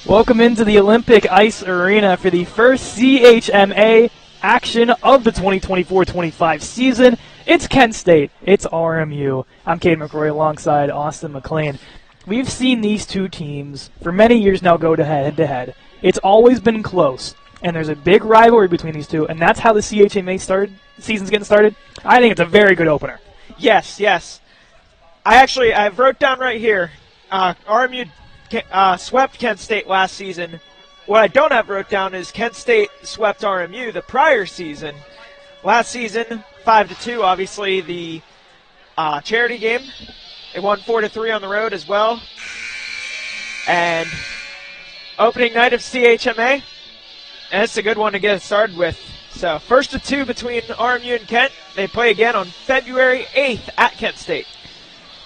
Welcome into the Olympic Ice Arena for the first CHMA action of the 2024-25 season. It's Kent State. It's RMU. I'm Cade McRoy alongside Austin McLean. We've seen these two teams for many years now go head-to-head. It's always been close, and there's a big rivalry between these two, and that's how the CHMA season's getting started. I think it's a very good opener. Yes. I wrote down right here, RMU swept Kent State last season. What I don't have wrote down is Kent State swept RMU the prior season. Last season, 5-2, obviously the charity game. They won 4-3 on the road as well. And opening night of CHMA, and it's a good one to get started with. So first of two between RMU and Kent. They play again on February 8th at Kent State.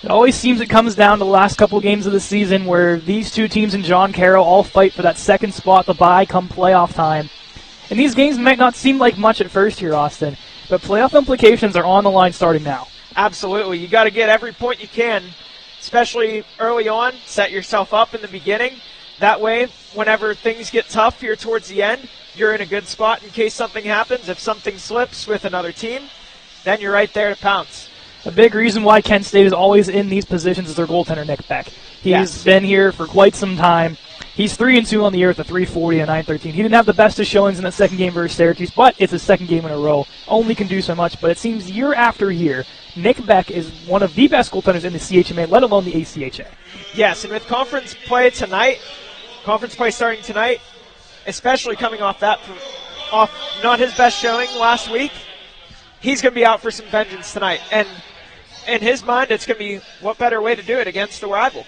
It always seems it comes down to the last couple games of the season where these two teams and John Carroll all fight for that second spot, the bye come playoff time. And these games might not seem like much at first here, Austin, but playoff implications are on the line starting now. Absolutely. You got to get every point you can, especially early on. Set yourself up in the beginning. That way, whenever things get tough here towards the end, you're in a good spot in case something happens. If something slips with another team, then you're right there to pounce. A big reason why Kent State is always in these positions is their goaltender, Nick Beck. He's been here for quite some time. He's 3-2 on the year with a .340 and a .913. He didn't have the best of showings in that second game versus Syracuse, but it's his second game in a row. Only can do so much, but it seems year after year, Nick Beck is one of the best goaltenders in the CHMA, let alone the ACHA. Yes, and with conference play starting tonight, especially coming off not his best showing last week, he's going to be out for some vengeance tonight. And in his mind, it's going to be what better way to do it against the rival.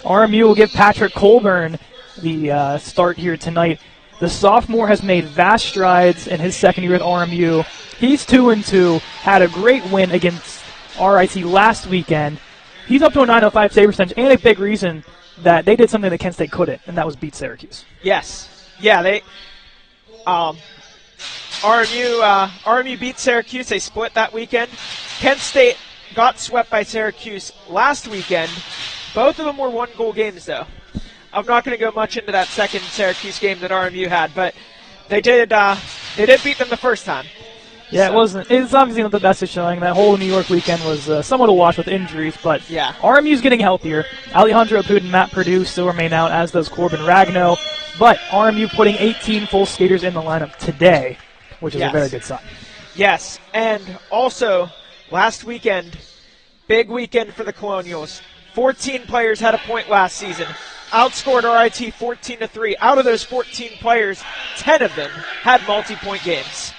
RMU will give Patrick Colburn the start here tonight. The sophomore has made vast strides in his second year with RMU. He's 2-2, had a great win against RIT last weekend. He's up to a .905 save percentage, and a big reason that they did something that Kent State couldn't, and that was beat Syracuse. Yes. Yeah, they RMU beat Syracuse. They split that weekend. Kent State got swept by Syracuse last weekend. Both of them were one-goal games, though. I'm not going to go much into that second Syracuse game that RMU had, but they did beat them the first time. Yeah, so. It's obviously not the best of showing. That whole New York weekend was somewhat a wash with injuries, but yeah. RMU's getting healthier. Alejandro Apud and Matt Perdue still remain out, as does Corbin Ragno, but RMU putting 18 full skaters in the lineup today, which is a very good sign. Yes, and also last weekend, big weekend for the Colonials. 14 players had a point last season. Outscored RIT 14-3. Out of those 14 players, 10 of them had multi-point games.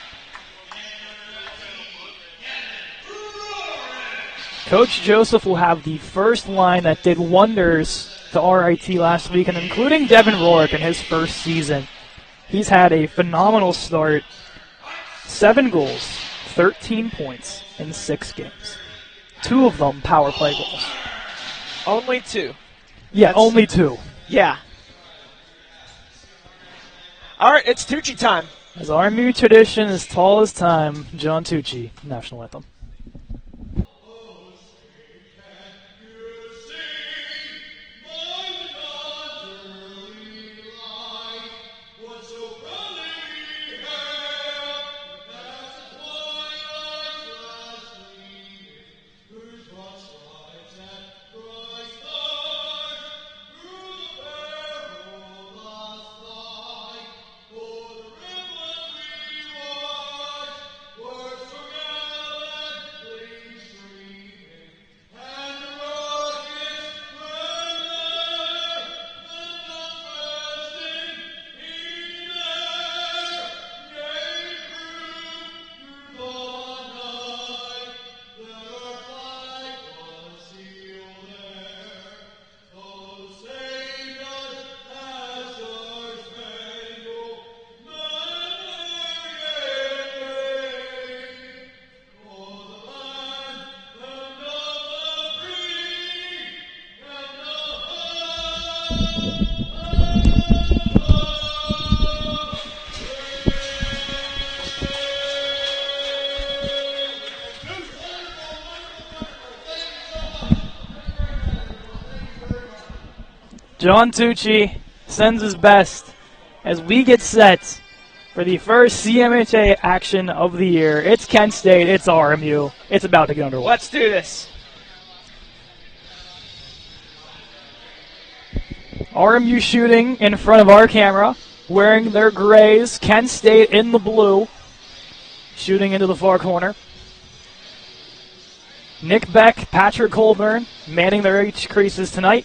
Coach Joseph will have the first line that did wonders to RIT last week, and including Devin Rourke in his first season. He's had a phenomenal start. 7 goals, 13 points in 6 games. 2 of them power play goals. Only 2. Yeah, only 2. Yeah. All right, it's Tucci time. As RMU tradition, as tall as time, John Tucci, national anthem. John Tucci sends his best as we get set for the first CMHA action of the year. It's Kent State, it's RMU. It's about to get underway. Let's do this. RMU shooting in front of our camera, wearing their grays. Kent State in the blue, shooting into the far corner. Nick Beck, Patrick Colburn, manning their each creases tonight.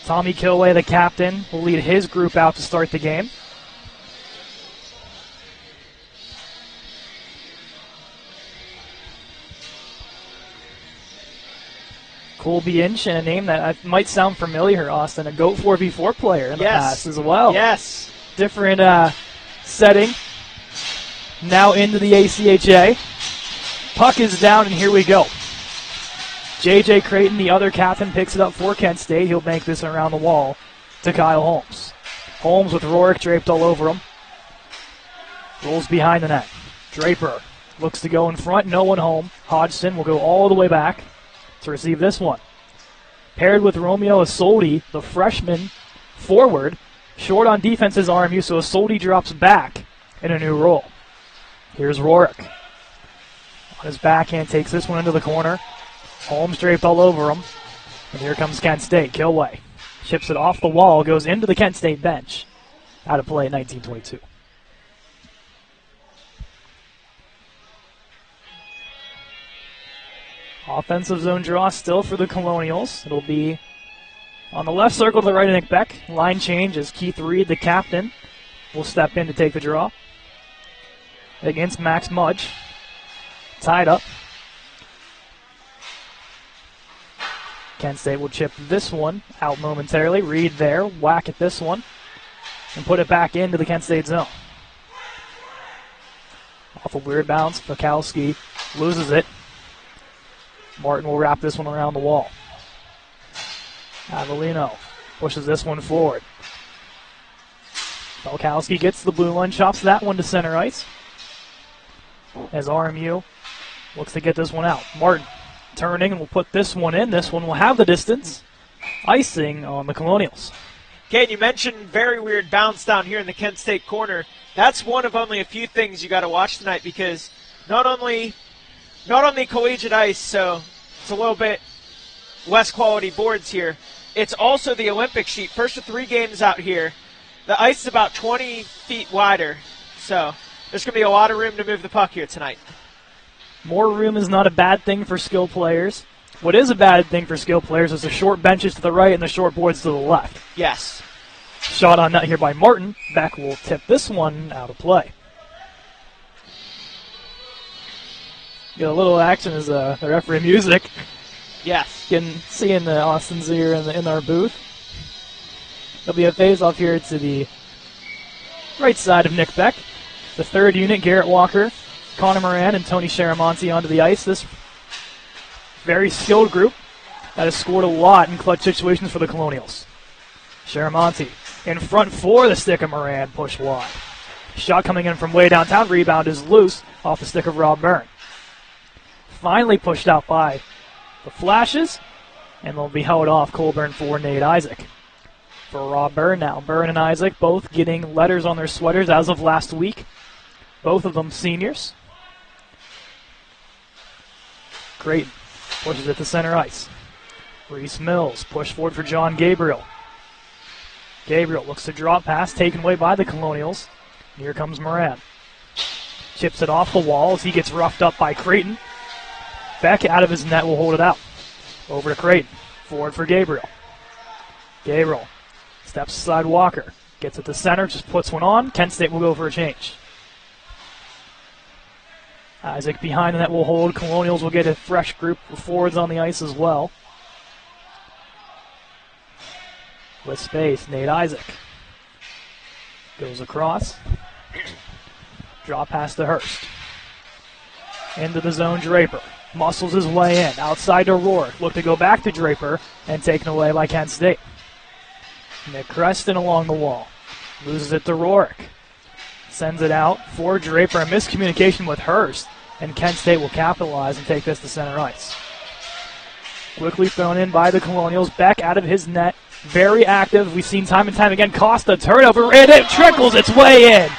Tommy Kilway, the captain, will lead his group out to start the game. Colby Inch, and a name that might sound familiar, Austin, a GOAT 4v4 player in the past as well. Yes. Different setting. Now into the ACHA. Puck is down, and here we go. J.J. Creighton, the other captain, picks it up for Kent State. He'll bank this around the wall to Kyle Holmes. Holmes with Rourke draped all over him. Rolls behind the net. Draper looks to go in front. No one home. Hodgson will go all the way back to receive this one. Paired with Romeo Isolde, the freshman forward. Short on defense is RMU, so Isolde drops back in a new role. Here's Rourke. On his backhand, takes this one into the corner. Holmes draped all over him. And here comes Kent State. Kilway chips it off the wall, goes into the Kent State bench. Out of play at 19:22. Offensive zone draw still for the Colonials. It'll be on the left circle to the right of Nick Beck. Line change as Keith Reed, the captain, will step in to take the draw against Max Mudge. Tied up. Kent State will chip this one out momentarily. Reed there, whack at this one, and put it back into the Kent State zone. Off a weird bounce, Fakowski loses it. Martin will wrap this one around the wall. Avellino pushes this one forward. Falkowski gets the blue line, chops that one to center ice. As RMU looks to get this one out. Martin turning and will put this one in. This one will have the distance. Icing on the Colonials. Kate, you mentioned very weird bounce down here in the Kent State corner. That's one of only a few things you got to watch tonight, because not only collegiate ice, so it's a little bit less quality boards here. It's also the Olympic sheet. First of 3 games out here. The ice is about 20 feet wider, so there's going to be a lot of room to move the puck here tonight. More room is not a bad thing for skill players. What is a bad thing for skill players is the short benches to the right and the short boards to the left. Yes. Shot on net here by Martin. Beck will tip this one out of play. Get a little action as the referee music. Yes. Seeing the Austins here in our booth. There'll be a face-off here to the right side of Nick Beck. The third unit, Garrett Walker, Connor Moran, and Tony Sharamonti onto the ice. This very skilled group that has scored a lot in clutch situations for the Colonials. Sharamonti in front for the stick of Moran, push wide. Shot coming in from way downtown, rebound is loose off the stick of Rob Byrne. Finally pushed out by the Flashes, and they'll be held off. Colburn for Nate Isaac. For Rob Byrne now, Byrne and Isaac both getting letters on their sweaters as of last week. Both of them seniors. Creighton pushes it to center ice. Reese Mills push forward for John Gabriel. Gabriel looks to drop pass, taken away by the Colonials. Here comes Moran. Chips it off the wall as he gets roughed up by Creighton. Beck out of his net will hold it out. Over to Creighton. Forward for Gabriel. Gabriel steps aside Walker. Gets it to center, just puts one on. Kent State will go for a change. Isaac behind the net will hold. Colonials will get a fresh group of forwards on the ice as well. With space, Nate Isaac goes across. Drop pass to Hurst. Into the zone, Draper. Muscles his way in. Outside to Rourke. Look to go back to Draper and taken away by Kent State. Nick Creston along the wall. Loses it to Rourke. Sends it out for Draper. A miscommunication with Hurst. And Kent State will capitalize and take this to center ice. Quickly thrown in by the Colonials. Beck out of his net. Very active. We've seen time and time again. Costa turnover, and it trickles its way in.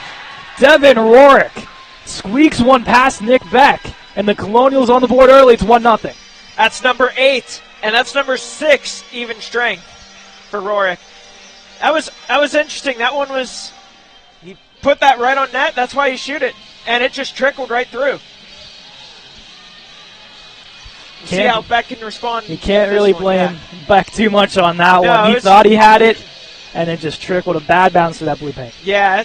Devin Rorick squeaks one past Nick Beck, and the Colonials on the board early. It's 1-0. That's number 8, and that's number 6 even strength for Rorick. That was interesting. That one was, he put that right on net. That's why you shoot it, and it just trickled right through. See how Beck can respond. You can't really blame Beck too much on that one. He thought he had it, and it just trickled a bad bounce to that blue paint. Yeah,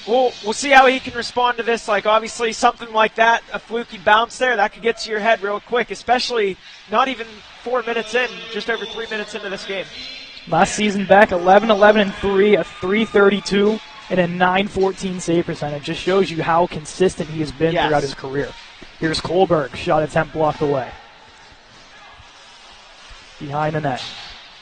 we'll see how he can respond to this. Like, obviously, something like that, a fluky bounce there, that could get to your head real quick, especially not even 4 minutes in, just over 3 minutes into this game. Last season, Beck 11-11-3, a .332, and a .914 save percentage. Just shows you how consistent he has been throughout his career. Here's Kohlberg, shot attempt blocked away. Behind the net.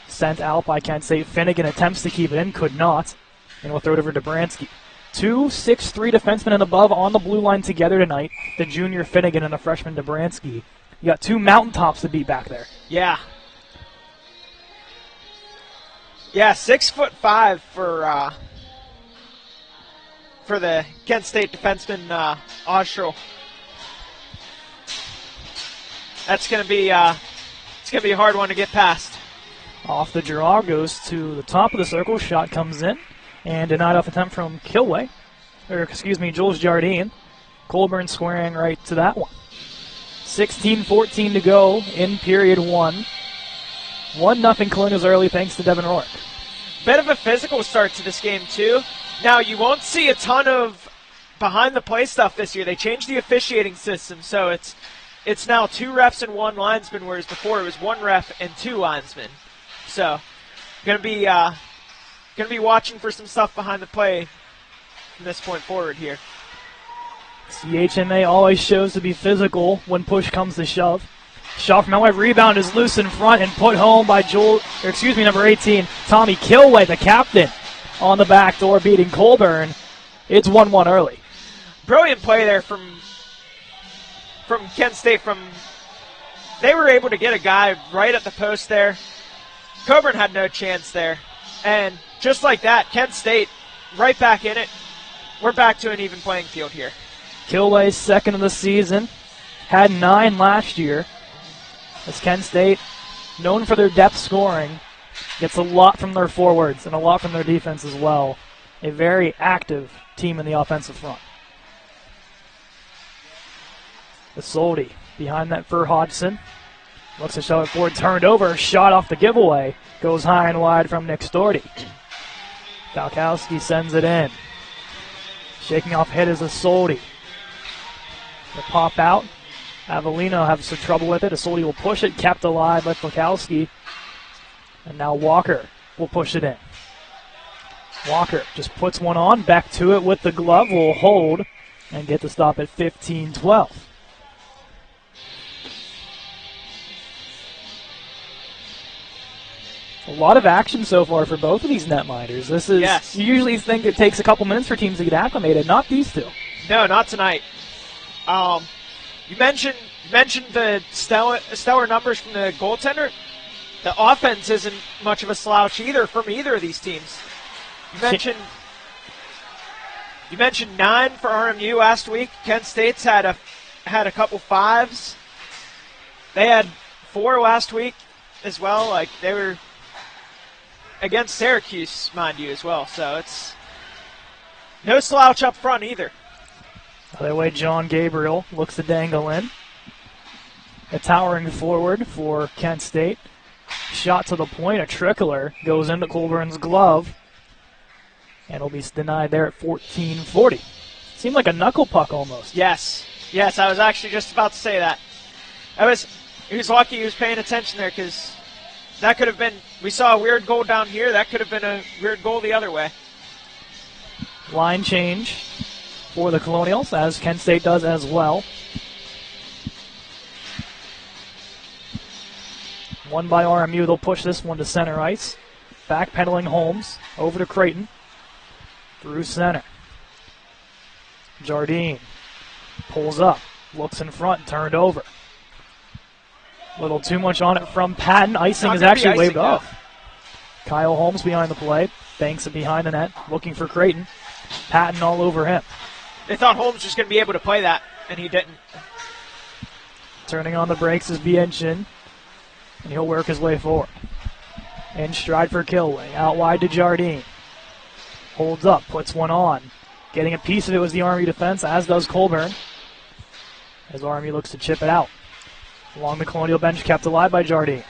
Sent out by Kent State. Finnegan attempts to keep it in, could not. And we'll throw it over to Bransky. 2 6'3" defensemen and above on the blue line together tonight. The junior Finnegan and the freshman Dobransky. You got 2 mountaintops to beat back there. Yeah. Yeah, 6'5" for the Kent State defenseman Austral. That's gonna be it's gonna be a hard one to get past. Off the draw, goes to the top of the circle. Shot comes in and denied off attempt from Jules Jardine. Colburn squaring right to that one. 16-14 to go in period 1. 1-0 Colonials early thanks to Devin Rourke. Bit of a physical start to this game too. Now you won't see a ton of behind the play stuff this year. They changed the officiating system, so it's now 2 refs and 1 linesman, whereas before it was 1 ref and 2 linesmen. So gonna be watching for some stuff behind the play from this point forward here. CHMA always shows to be physical when push comes to shove. Shot from Elway, rebound is loose in front and put home by number 18, Tommy Kilway, the captain, on the back door beating Colburn. It's 1-1 early. Brilliant play there from Kent State. They were able to get a guy right at the post there. Coburn had no chance there. And just like that, Kent State right back in it. We're back to an even playing field here. Kilway's second of the season. Had 9 last year. As Kent State, known for their depth scoring, gets a lot from their forwards and a lot from their defense as well. A very active team in the offensive front. Isolde behind that for Hodgson. Looks to show it forward, turned over, shot off the giveaway. Goes high and wide from Nick Storty. Falkowski sends it in. Shaking off hit is Isolde. The pop out. Avellino has some trouble with it. Isolde will push it, kept alive by Falkowski. And now Walker will push it in. Walker just puts one on, back to it with the glove, will hold, and get the stop at 15-12. A lot of action so far for both of these netminders. This is You usually think it takes a couple minutes for teams to get acclimated. Not these two. No, not tonight. You mentioned the stellar numbers from the goaltender. The offense isn't much of a slouch either from either of these teams. You mentioned 9 for RMU last week. Kent State's had a couple 5s. They had 4 last week as well. Like, they were against Syracuse, mind you, as well. So it's no slouch up front either. Other way, John Gabriel looks to dangle in. A towering forward for Kent State. Shot to the point, a trickler goes into Colburn's glove. And will be denied there at 14-40. Seemed like a knuckle puck almost. Yes, I was actually just about to say that. He was lucky he was paying attention there, because that could have been, we saw a weird goal down here, that could have been a weird goal the other way. Line change for the Colonials, as Kent State does as well. One by RMU, they'll push this one to center ice. Backpedaling Holmes, over to Creighton. Through center. Jardine pulls up, looks in front, turned over. A little too much on it from Patton. Icing Not is gonna be actually icing, waved no. off. Kyle Holmes behind the play. Banks it behind the net, looking for Creighton. Patton all over him. They thought Holmes was going to be able to play that, and he didn't. Turning on the brakes is Bienshin, and he'll work his way forward. In stride for Kilway. Out wide to Jardine. Holds up, puts one on. Getting a piece of it was the RMU defense, as does Colburn. As RMU looks to chip it out. Along the Colonial bench, kept alive by Jardine.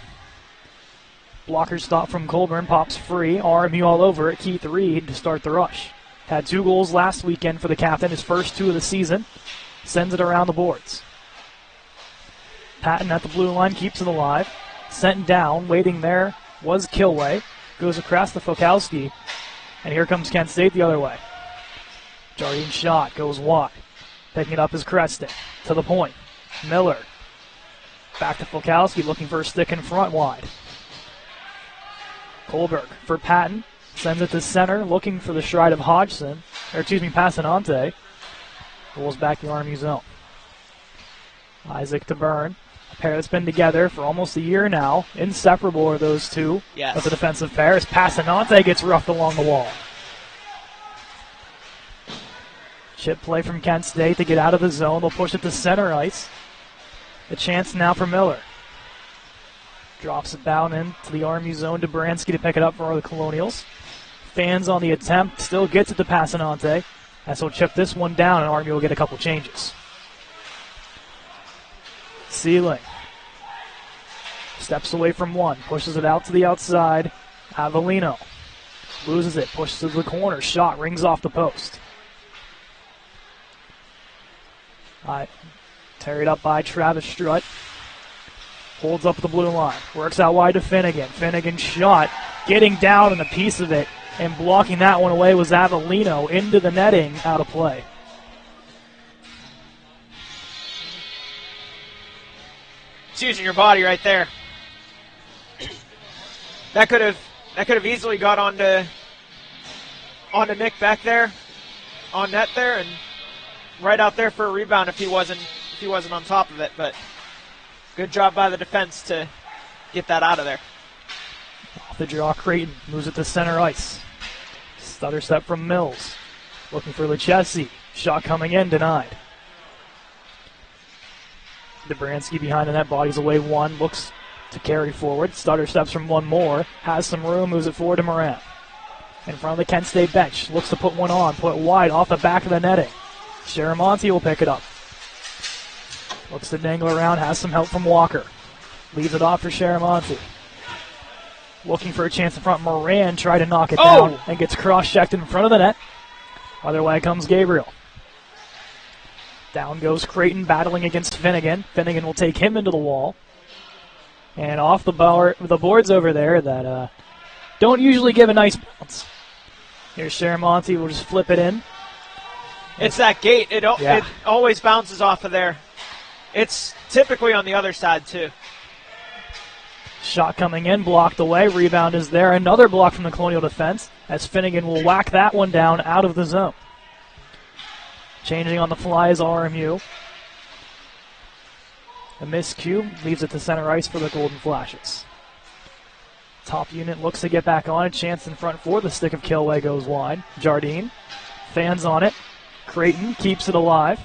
Blocker stop from Colburn, pops free. RMU all over it. Keith Reed to start the rush. Had 2 goals last weekend for the captain, his first 2 of the season. Sends it around the boards. Patton at the blue line, keeps it alive. Sent down, waiting there was Kilway. Goes across to Fokowski. And here comes Kent State the other way. Jardine shot, goes wide. Picking it up is Creston. To the point. Miller. Back to Fokowski, looking for a stick in front wide. Kohlberg for Patton. Sends it to center, looking for the stride of Hodgson. Passanante. Rolls back the RMU zone. Isaac to Byrne. A pair that's been together for almost a year now. Inseparable are those two. Yes. With the defensive pair as Passanante gets roughed along the wall. Chip play from Kent State to get out of the zone. They'll push it to center ice. A chance now for Miller. Drops it down into the RMU zone to Baranski to pick it up for the Colonials. Fans on the attempt, still gets it to Passanante. As he'll chip this one down, and RMU will get a couple changes. Sealing. Steps away from one, pushes it out to the outside. Avellino loses it, pushes to the corner. Shot rings off the post. Carried up by Travis Strutt. Holds up the blue line. Works out wide to Finnegan. Finnegan shot. Getting down and a piece of it. And blocking that one away was Avellino into the netting, out of play. It's using your body right there. That could have easily got onto Nick back there, on net there, and right out there for a rebound if he wasn't on top of it. But good job by the defense to get that out of there. Off the draw, Creighton moves it to center ice. Stutter step from Mills. Looking for Lucchesi. Shot coming in, denied. Dobransky behind the net, bodies away one. Looks to carry forward. Stutter steps from one more. Has some room, moves it forward to Moran. In front of the Kent State bench. Looks to put one on. Put it wide off the back of the netting. Sharamonte will pick it up. Looks to dangle around. Has some help from Walker. Leaves it off for Sharamonte. Looking for a chance in front. Moran tried to knock it down and gets cross-checked in front of the net. Other way comes Gabriel. Down goes Creighton battling against Finnegan. Finnegan will take him into the wall. And off the boards over there that don't usually give a nice bounce. Here's Sharamonte. Will just flip it in. It's that gate. It always bounces off of there. It's typically on the other side, too. Shot coming in, blocked away. Rebound is there. Another block from the Colonial defense as Finnegan will whack that one down out of the zone. Changing on the fly is RMU. A miscue leaves it to center ice for the Golden Flashes. Top unit looks to get back on. A chance in front for the stick of Kilway goes wide. Jardine. Fans on it. Creighton keeps it alive.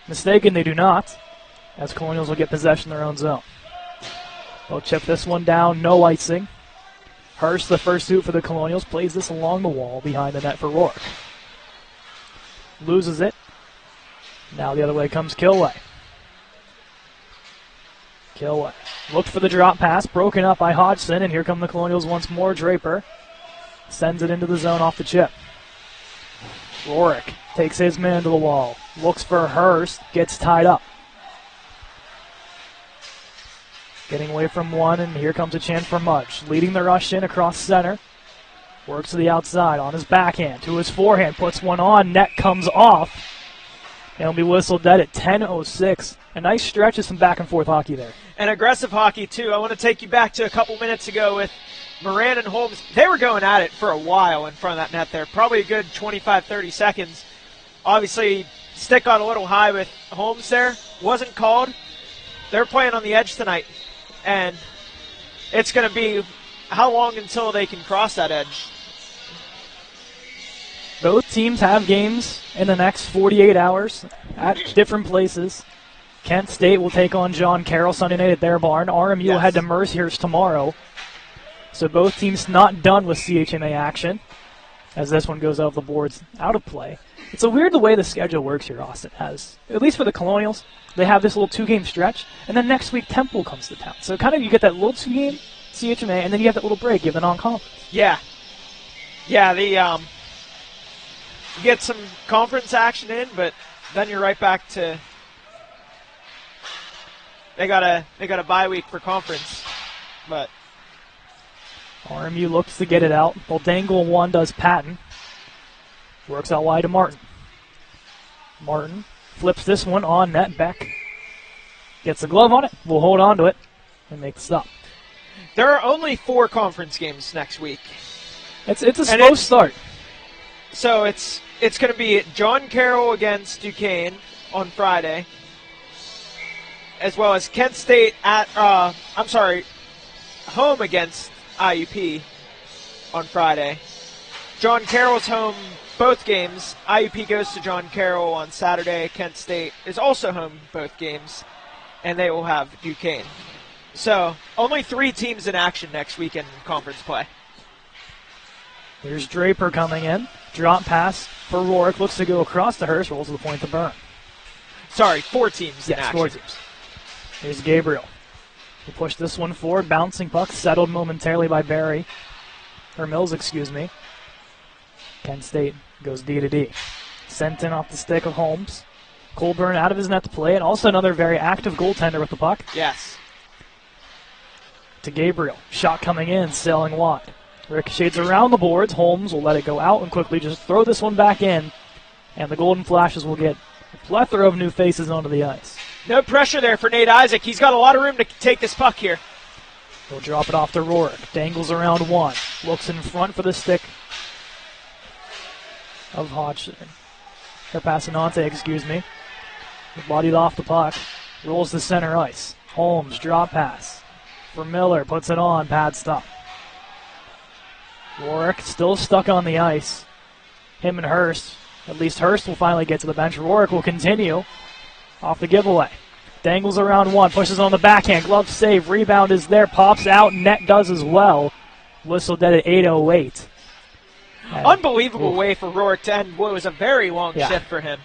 Mistaken, they do not. As Colonials will get possession in their own zone. They'll chip this one down, no icing. Hurst, the first suit for the Colonials, plays this along the wall behind the net for Rourke. Loses it. Now the other way comes Kilway. Kilway looked for the drop pass, broken up by Hodgson, and here come the Colonials once more. Draper sends it into the zone off the chip. Rourke takes his man to the wall. Looks for Hurst, gets tied up. Getting away from one, and here comes a chance for Mudge. Leading the rush in across center. Works to the outside on his backhand, to his forehand, puts one on, net comes off. And it'll be whistled dead at 10:06. A nice stretch of some back and forth hockey there. And aggressive hockey, too. I want to take you back to a couple minutes ago with Moran and Holmes. They were going at it for a while in front of that net there. Probably a good 25, 30 seconds. Obviously, stick got a little high with Holmes there. Wasn't called. They're playing on the edge tonight. and it's going to be how long until they can cross that edge. Both teams have games in the next 48 hours at different places. Kent State will take on John Carroll Sunday night at their barn. RMU will head to Mercyhurst tomorrow. So both teams not done with CHMA action as this one goes off the boards out of play. It's a weird the way the schedule works here, Austin. As at least for the Colonials, they have this little 2-game stretch, and then next week Temple comes to town. So kind of you get that little 2-game CHMA, and then you have that little break, you have the non-conference. Yeah. Yeah, you get some conference action in, but then you're right back to they got a bye week for conference. But RMU looks to get it out. Well, dangle one does Patton. Works out wide to Martin. Martin flips this one on net. Beck gets a glove on it. We'll hold on to it and make the stop. There are only 4 conference games next week. It's a slow start. So it's going to be John Carroll against Duquesne on Friday, as well as Kent State home against IUP on Friday. John Carroll's home both games. IUP goes to John Carroll on Saturday. Kent State is also home both games, and they will have Duquesne. So only 3 teams in action next week in conference play. Here's Draper coming in. Drop pass for Rourke. Looks to go across to Hurst. Rolls to the point to burn. Sorry, 4 teams in action. 4 teams. Here's Gabriel. He'll push this one forward. Bouncing puck settled momentarily by Barry. Or Mills, excuse me. Kent State goes D to D. Sent in off the stick of Holmes. Colburn out of his net to play, and also another very active goaltender with the puck. Yes. To Gabriel. Shot coming in, sailing wide. Ricochets around the boards. Holmes will let it go out and quickly just throw this one back in. And the Golden Flashes will get a plethora of new faces onto the ice. No pressure there for Nate Isaac. He's got a lot of room to take this puck here. He'll drop it off to Rourke. Dangles around one. Looks in front for the stick of Hodgson. Or Passanante, excuse me. Bodied off the puck. Rolls to center ice. Holmes, drop pass. For Miller, puts it on. Pad stop. Rourke still stuck on the ice. Him and Hurst. At least Hurst will finally get to the bench. Rourke will continue off the giveaway. Dangles around one. Pushes on the backhand. Glove save. Rebound is there. Pops out. Net does as well. Whistle dead at 8:08. Unbelievable way for Rourke to end what was a very long shift for him.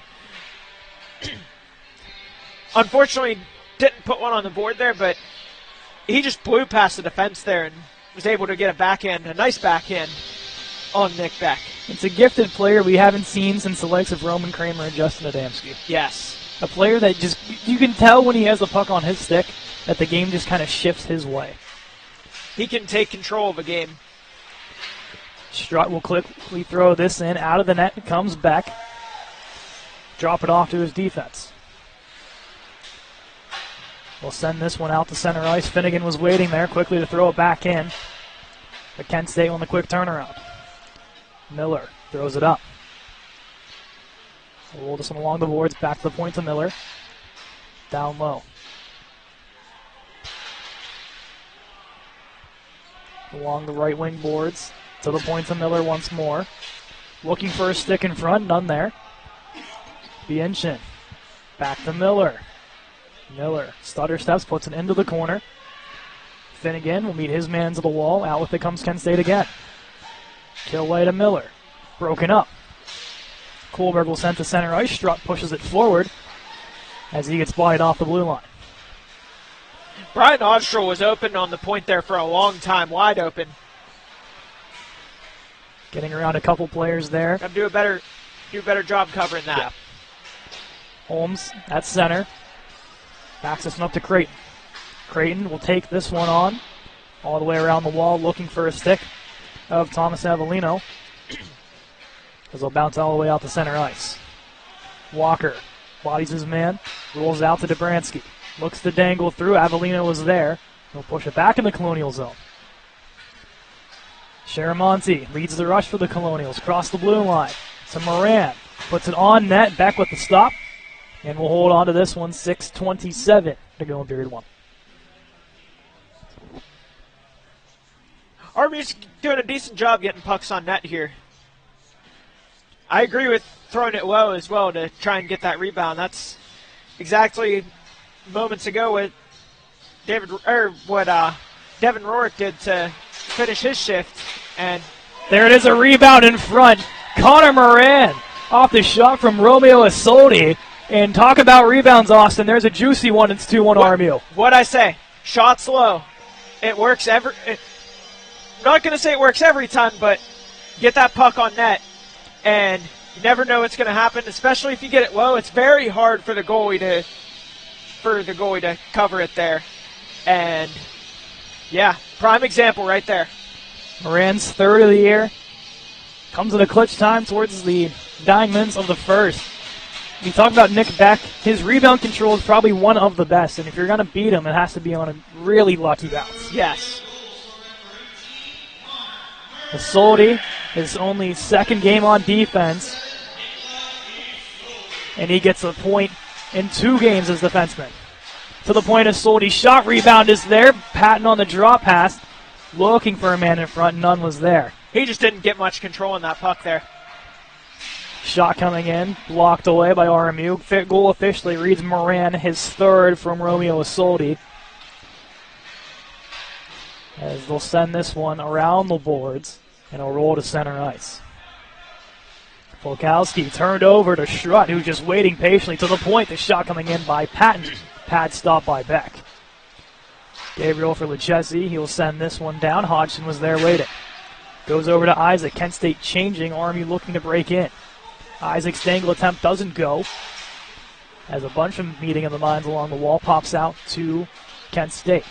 Unfortunately, didn't put one on the board there, but he just blew past the defense there and was able to get a nice backhand on Nick Beck. It's a gifted player we haven't seen since the likes of Roman Kramer and Justin Adamski. Yes. A player that just, you can tell when he has the puck on his stick that the game just kind of shifts his way. He can take control of a game. Strutt will quickly throw this in. Out of the net comes Beck. Drop it off to his defense. We'll send this one out to center ice. Finnegan was waiting there quickly to throw it back in. But Kent State on the quick turnaround. Miller throws it up. We'll roll this one along the boards. Back to the point to Miller. Down low. Along the right wing boards. To the point to Miller once more. Looking for a stick in front. None there. Bienshin. Back to Miller. Miller stutter steps, puts it into the corner. Finnegan will meet his man to the wall. Out with it comes Kent State again. Kilway to Miller. Broken up. Kohlberg will send to center ice. Strutt pushes it forward as he gets bodied off the blue line. Brian Ostrel was open on the point there for a long time, wide open. Getting around a couple players there. Got to do a better job covering that. Yeah. Holmes at center. Backs this one up to Creighton. Creighton will take this one on all the way around the wall, looking for a stick of Thomas Avellino. As he'll bounce all the way out to center ice. Walker bodies his man, rolls out to Dobransky. Looks to dangle through. Avellino was there. He'll push it back in the Colonial zone. Sharamonte leads the rush for the Colonials. Cross the blue line to Moran. Puts it on net. Back with the stop. And we'll hold on to this one. 6:27 to go in period one. RMU's doing a decent job getting pucks on net here. I agree with throwing it low as well to try and get that rebound. That's exactly moments ago what Devin Rourke did to finish his shift. And there it is, a rebound in front. Connor Moran off the shot from Romeo Isolde. And talk about rebounds, Austin. There's a juicy one. It's 2-1 RMU. What'd I say? Shots low. It works I'm not going to say it works every time, but get that puck on net, and you never know what's going to happen, especially if you get it low. It's very hard for the goalie to cover it there. And, yeah, prime example right there. Moran's third of the year. Comes at a clutch time towards the dying minutes of the first. You talk about Nick Beck. His rebound control is probably one of the best, and if you're going to beat him, it has to be on a really lucky bounce. Yes. Isolde, his only second game on defense, and he gets a point in 2 games as defenseman. To the point, Isolde's shot rebound is there. Patton on the drop pass, looking for a man in front. None was there. He just didn't get much control on that puck there. Shot coming in, blocked away by RMU. Goal officially reads Moran, his third from Romeo Isolde. As they'll send this one around the boards, and it'll roll to center ice. Polkowski turned over to Strutt, who's just waiting patiently. To the point, the shot coming in by Patton. Pad stopped by Beck. Gabriel for Lucchesi. He'll send this one down. Hodgson was there waiting. Goes over to Isaac. Kent State changing. RMU looking to break in. Isaac's dangle attempt doesn't go, as a bunch of meeting of the minds along the wall pops out to Kent State.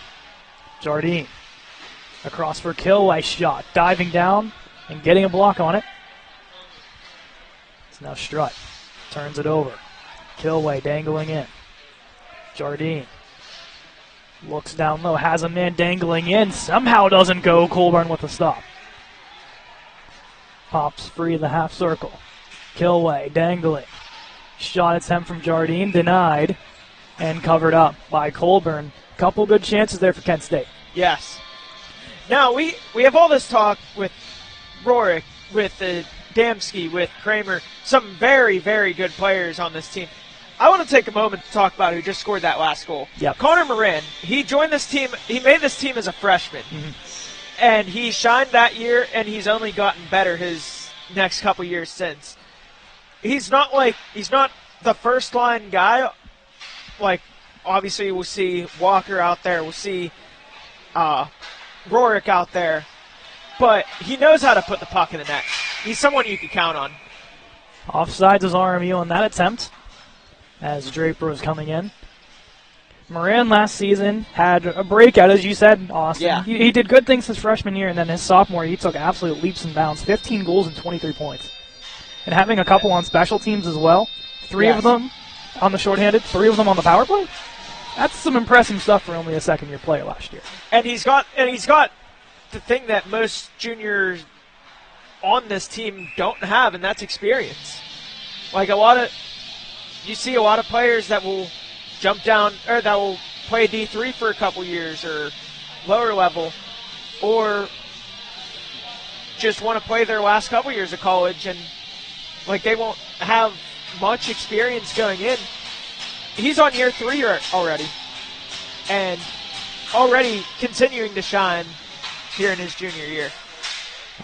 Jardine across for Kilway, shot, diving down and getting a block on it. It's now Strutt, turns it over. Kilway dangling in. Jardine looks down low, has a man dangling in, somehow doesn't go. Colburn with a stop. Pops free of the half circle. Kilway dangling. Shot attempt from Jardine, denied, and covered up by Colburn. Couple good chances there for Kent State. Yes. Now, we have all this talk with Rourke, with Damsky, with Kramer, some very, very good players on this team. I want to take a moment to talk about who just scored that last goal. Yep. Connor Moran, he joined this team, he made this team as a freshman. And he shined that year, and he's only gotten better his next couple years since. He's not the first line guy. Like, obviously we'll see Walker out there, we'll see Rourke out there, but he knows how to put the puck in the net. He's someone you can count on. Offsides is RMU on that attempt, as Draper was coming in. Moran last season had a breakout, as you said, Austin. Yeah. He did good things his freshman year, and then his sophomore he took absolute leaps and bounds. 15 goals and 23 points. And having a couple on special teams as well. 3 of them on the shorthanded, 3 of them on the power play. That's some impressive stuff for only a second-year player last year. And he's got the thing that most juniors on this team don't have, and that's experience. Like you see a lot of players that will jump down, or that will play D3 for a couple years or lower level, or just want to play their last couple years of college, and like they won't have much experience going in. He's on year 3 already, and already continuing to shine here in his junior year.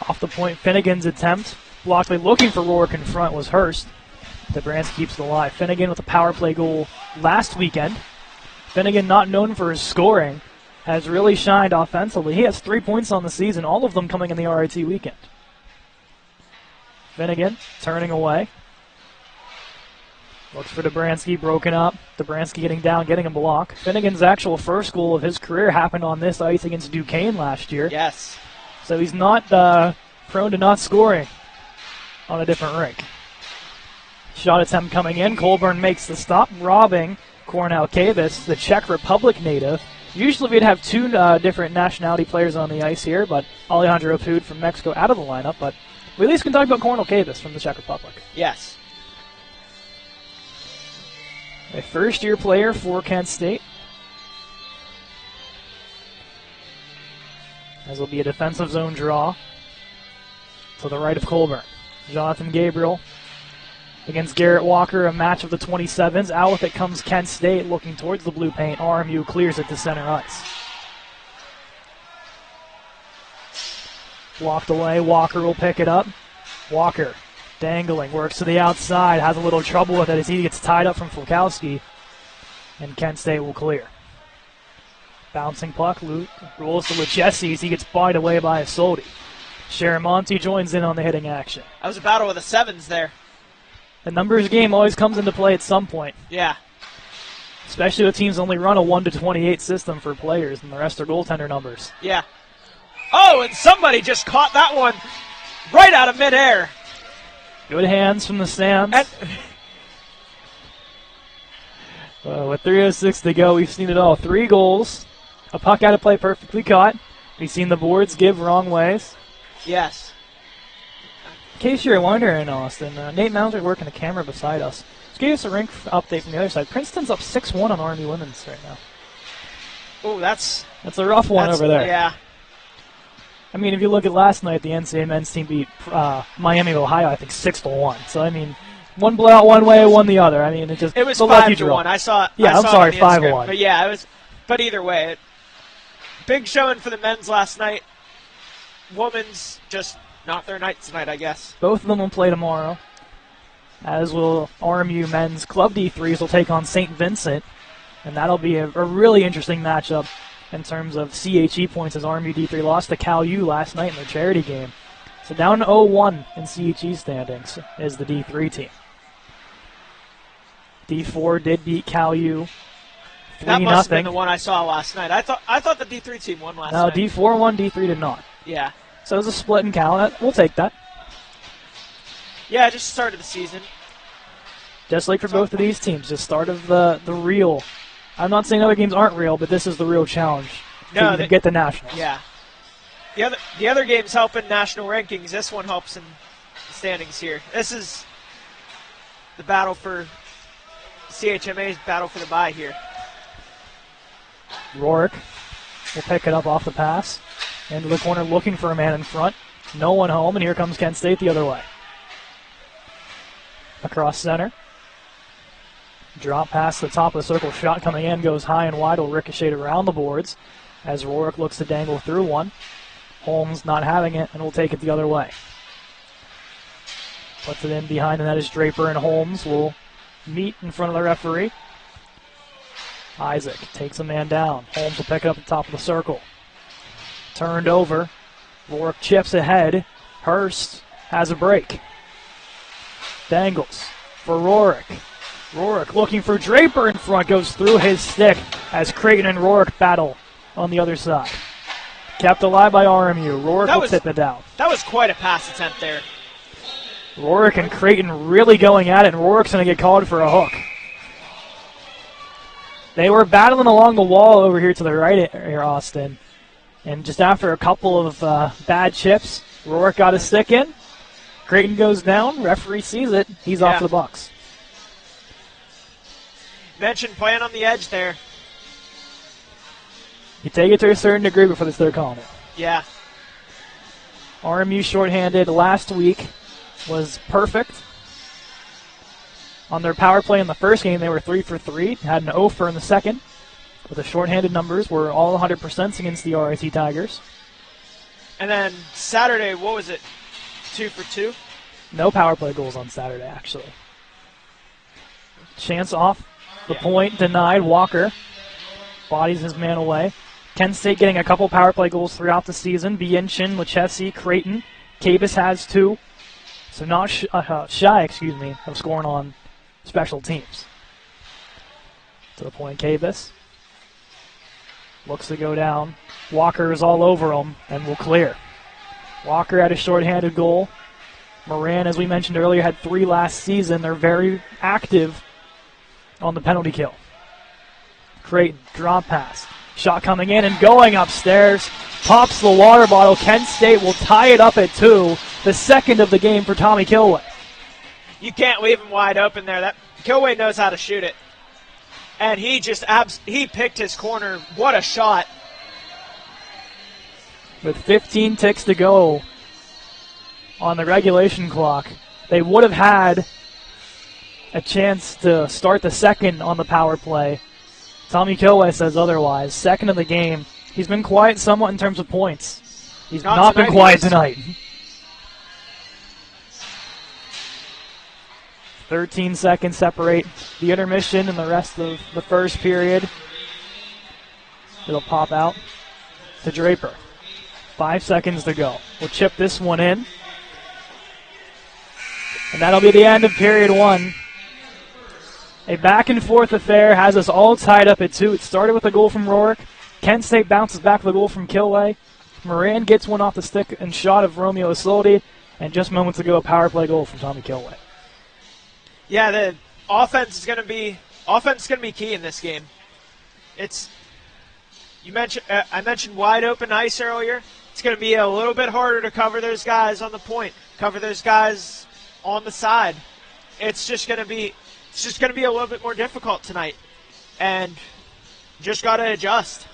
Off the point, Finnegan's attempt. Blockley looking for Rourke in front was Hurst. DeBrance keeps it alive. Finnegan with a power play goal last weekend. Finnegan, not known for his scoring, has really shined offensively. He has 3 points on the season, all of them coming in the RIT weekend. Finnegan turning away. Looks for Dobransky, broken up. Dobransky getting down, getting a block. Finnegan's actual first goal of his career happened on this ice against Duquesne last year. Yes. So he's not prone to not scoring on a different rink. Shot attempt coming in. Colburn makes the stop, robbing Cornell Cavus, the Czech Republic native. Usually we'd have 2 different nationality players on the ice here, but Alejandro Pud from Mexico out of the lineup. But we at least can talk about Cornell Cavus from the Czech Republic. Yes. A first-year player for Kent State. As will be a defensive zone draw to the right of Colburn. Jonathan Gabriel against Garrett Walker, a match of the 27s. Out with it comes Kent State, looking towards the blue paint. RMU clears it to center ice. Blocked away, Walker will pick it up. Walker dangling, works to the outside, has a little trouble with it as he gets tied up from Fulkowski, and Kent State will clear. Bouncing puck, rolls to Luchesi as he gets bodied away by a Soldi. Sharamonte joins in on the hitting action. That was a battle with the sevens there. The numbers game always comes into play at some point. Yeah. Especially with teams only run a 1-28 system for players, and the rest are goaltender numbers. Yeah. Oh, and somebody just caught that one right out of midair. Good hands from the stands. With 3:06 to go, we've seen it all. 3 goals. A puck out of play perfectly caught. We've seen the boards give wrong ways. Yes. In case you're wondering, Austin, Nate Mounds is working the camera beside us. Let's give us a rink update from the other side. Princeton's up 6-1 on Army women's right now. Oh, that's a rough one over there. Yeah. I mean, if you look at last night, the NCAA men's team beat Miami of Ohio, I think 6-1. So I mean, one blowout one way, one the other. I mean, it was 5-1. I saw. Yeah, I'm sorry, 5-1. But yeah, it was. But either way, big showing for the men's last night. Women's just not their night tonight, I guess. Both of them will play tomorrow, as will RMU men's club D3s will take on St. Vincent, and that'll be a really interesting matchup in terms of CHE points, as RMU D3 lost to Cal U last night in their charity game. So down 0-1 in CHE standings is the D3 team. D4 did beat Cal U 3-0. That must have been the one I saw last night. I thought the D3 team won last night. No, D4 won, D3 did not. Yeah. So it was a split in Cal. We'll take that. Yeah, just started the season. Just like for both of these teams, just start of the real. I'm not saying other games aren't real, but this is the real challenge to get the nationals. Yeah. The other games help in national rankings. This one helps in standings here. This is the battle for CHMA's battle for the bye here. Rourke will pick it up off the pass. Into the corner looking for a man in front. No one home, and here comes Kent State the other way. Across center. Drop past the top of the circle. Shot coming in, goes high and wide, will ricochet around the boards as Rourke looks to dangle through one. Holmes not having it, and will take it the other way. Puts it in behind, and that is Draper, and Holmes will meet in front of the referee. Isaac takes a man down. Holmes will pick it up at the top of the circle. Turned over. Rourke chips ahead. Hurst has a break. Dangles for Rourke. Rourke looking for Draper in front. Goes through his stick as Creighton and Rourke battle on the other side. Kept alive by RMU. Rourke will tip it down. That was quite a pass attempt there. Rourke and Creighton really going at it, and Rourke's going to get called for a hook. They were battling along the wall over here to the right here, Austin. And just after a couple of bad chips, Rourke got his stick in. Creighton goes down. Referee sees it. He's off the Bucks. Mentioned playing on the edge there. You take it to a certain degree before they're calling it. Yeah. RMU shorthanded last week was perfect. On their power play in the first game, they were 3 for 3. Had an 0 for in the second. But the shorthanded numbers were all 100% against the RIT Tigers. And then Saturday, what was it? 2 for 2? No power play goals on Saturday, actually. Chance off the point, denied. Walker bodies his man away. Kent State getting a couple power play goals throughout the season. Bianchin, Luchesi, Creighton. Cabus has 2. So not shy, of scoring on special teams. To the point, Cabus looks to go down. Walker is all over him and will clear. Walker had a shorthanded goal. Moran, as we mentioned earlier, had 3 last season. They're very active on the penalty kill. Creighton, drop pass. Shot coming in and going upstairs. Pops the water bottle. Kent State will tie it up at 2. The second of the game for Tommy Kilway. You can't leave him wide open there. That Kilway knows how to shoot it. And he just he picked his corner. What a shot. with 15 ticks to go on the regulation clock. They would have had a chance to start the second on the power play. Tommy Kilway says otherwise. Second of the game. He's been quiet somewhat in terms of points. He's not been quiet tonight. 13 seconds separate the intermission and the rest of the first period. It'll pop out to Draper. 5 seconds to go. We'll chip this one in. And that'll be the end of period one. A back-and-forth affair has us all tied up at 2. It started with a goal from Rourke. Kent State bounces back with a goal from Kilway. Moran gets one off the stick and shot of Romeo Isolde. And just moments ago, a power play goal from Tommy Kilway. Yeah, the offense is going to be key in this game. I mentioned wide open ice earlier. It's going to be a little bit harder to cover those guys on the point, cover those guys on the side. It's just going to be a little bit more difficult tonight, and just got to adjust.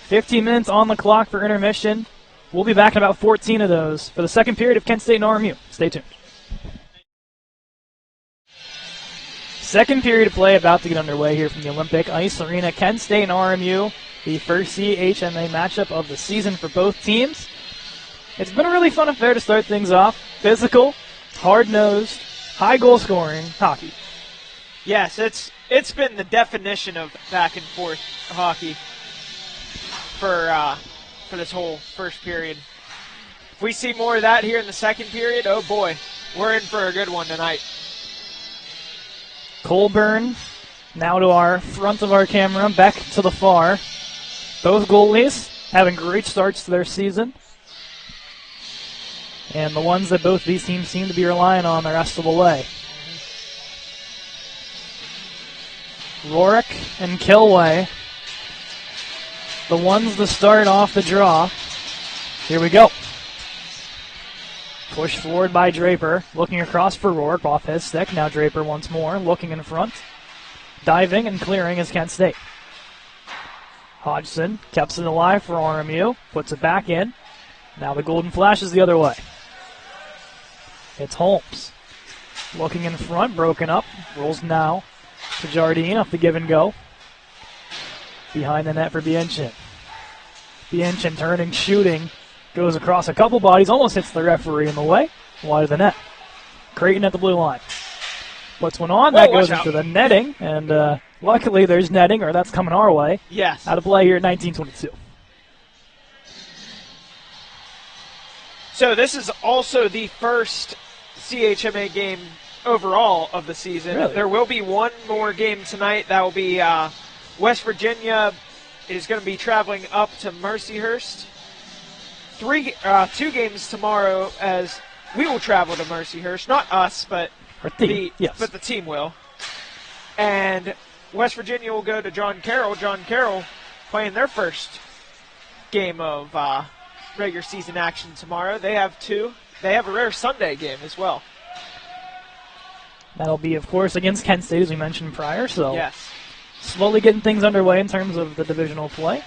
15 minutes on the clock for intermission. We'll be back in about 14 of those for the second period of Kent State and RMU. Stay tuned. Second period of play about to get underway here from the Olympic Ice Arena. Kent State and RMU, the first CHMA matchup of the season for both teams. It's been a really fun affair to start things off. Physical, hard-nosed, high goal-scoring hockey. Yes, it's been the definition of back-and-forth hockey for this whole first period. If we see more of that here in the second period, oh boy, we're in for a good one tonight. Colburn now to our front of our camera, Beck to the far. Both goalies having great starts to their season. And the ones that both these teams seem to be relying on the rest of the way. Rourke and Kilway, the ones to start off the draw. Here we go. Pushed forward by Draper, looking across for Rourke off his stick. Now Draper once more, looking in front. Diving and clearing is Kent State. Hodgson keeps it alive for RMU, puts it back in. Now the Golden Flash is the other way. It's Holmes. Looking in front, broken up. Rolls now to Jardine off the give and go. Behind the net for Bianchin. Bianchin turning, shooting. Goes across a couple bodies, almost hits the referee in the way. Wide of the net. Creighton at the blue line. Puts one on, that goes into the netting, and luckily there's netting, or that's coming our way. Yes. Out of play here at 19:22. So this is also the first CHMA game overall of the season. Really? There will be one more game tonight. That will be West Virginia is going to be traveling up to Mercyhurst. 2 games tomorrow, as we will travel to Mercyhurst. Not us, but the team will. And West Virginia will go to John Carroll. John Carroll playing their first game of regular season action tomorrow. They have 2. They have a rare Sunday game as well. That'll be, of course, against Kent State, as we mentioned prior. So yes, slowly getting things underway in terms of the divisional play.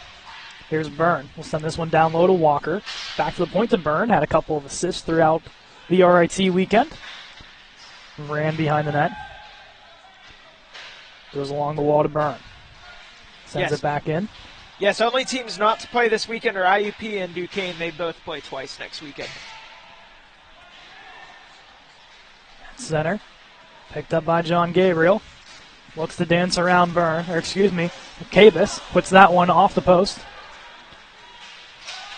Here's Byrne. We'll send this one down low to Walker. Back to the point to Byrne. Had a couple of assists throughout the RIT weekend. Ran behind the net. Goes along the wall to Byrne. Sends it back in. Yes, only teams not to play this weekend are IUP and Duquesne. They both play twice next weekend. Center. Picked up by John Gabriel. Looks to dance around Cabus. Puts that one off the post.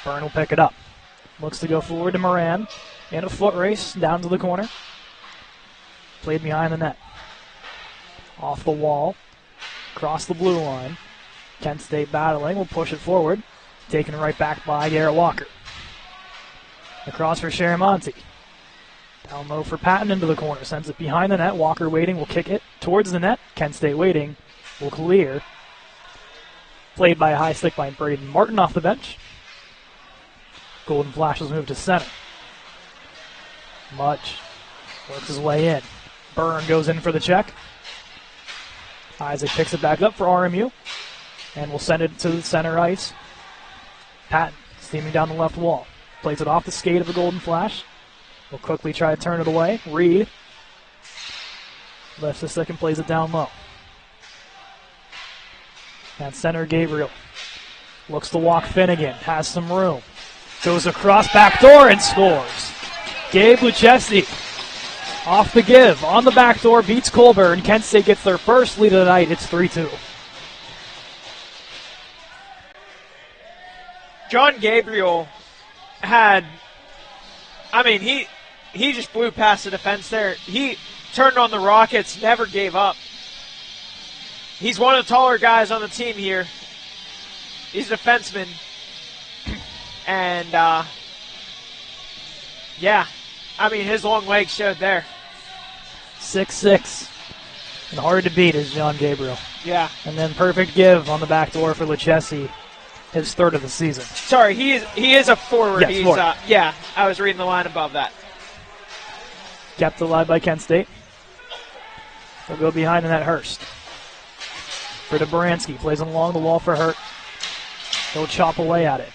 Byrne will pick it up. Looks to go forward to Moran. In a foot race down to the corner. Played behind the net. Off the wall. Across the blue line. Kent State battling. Will push it forward. Taken right back by Garrett Walker. Across for Sharamonte. Down low for Patton into the corner. Sends it behind the net. Walker waiting. Will kick it towards the net. Kent State waiting. Will clear. Played by a high stick by Braden Martin off the bench. Golden Flashes move to center. Mudge works his way in. Byrne goes in for the check. Isaac picks it back up for RMU. And will send it to the center ice. Patton Steaming down the left wall. Plays it off the skate of the Golden Flash. Will quickly try to turn it away. Reed lifts the stick and plays it down low. At center, Gabriel. Looks to walk Finnegan. Has some room. Goes across back door and scores. Gabe Lucchesi off the give. On the back door, beats Colburn. Kent State gets their first lead of the night. It's 3-2. John Gabriel had, he just blew past the defense there. He turned on the Rockets, never gave up. He's one of the taller guys on the team here. He's a defenseman. And, his long legs showed there. 6'6". And hard to beat is John Gabriel. Yeah. And then perfect give on the back door for Lucchesi. His third of the season. Sorry, he is a forward. Yes, forward. I was reading the line above that. Kept alive by Kent State. They'll go behind the net. Hurst. For Dobransky. Plays along the wall for Hurt. He'll chop away at it.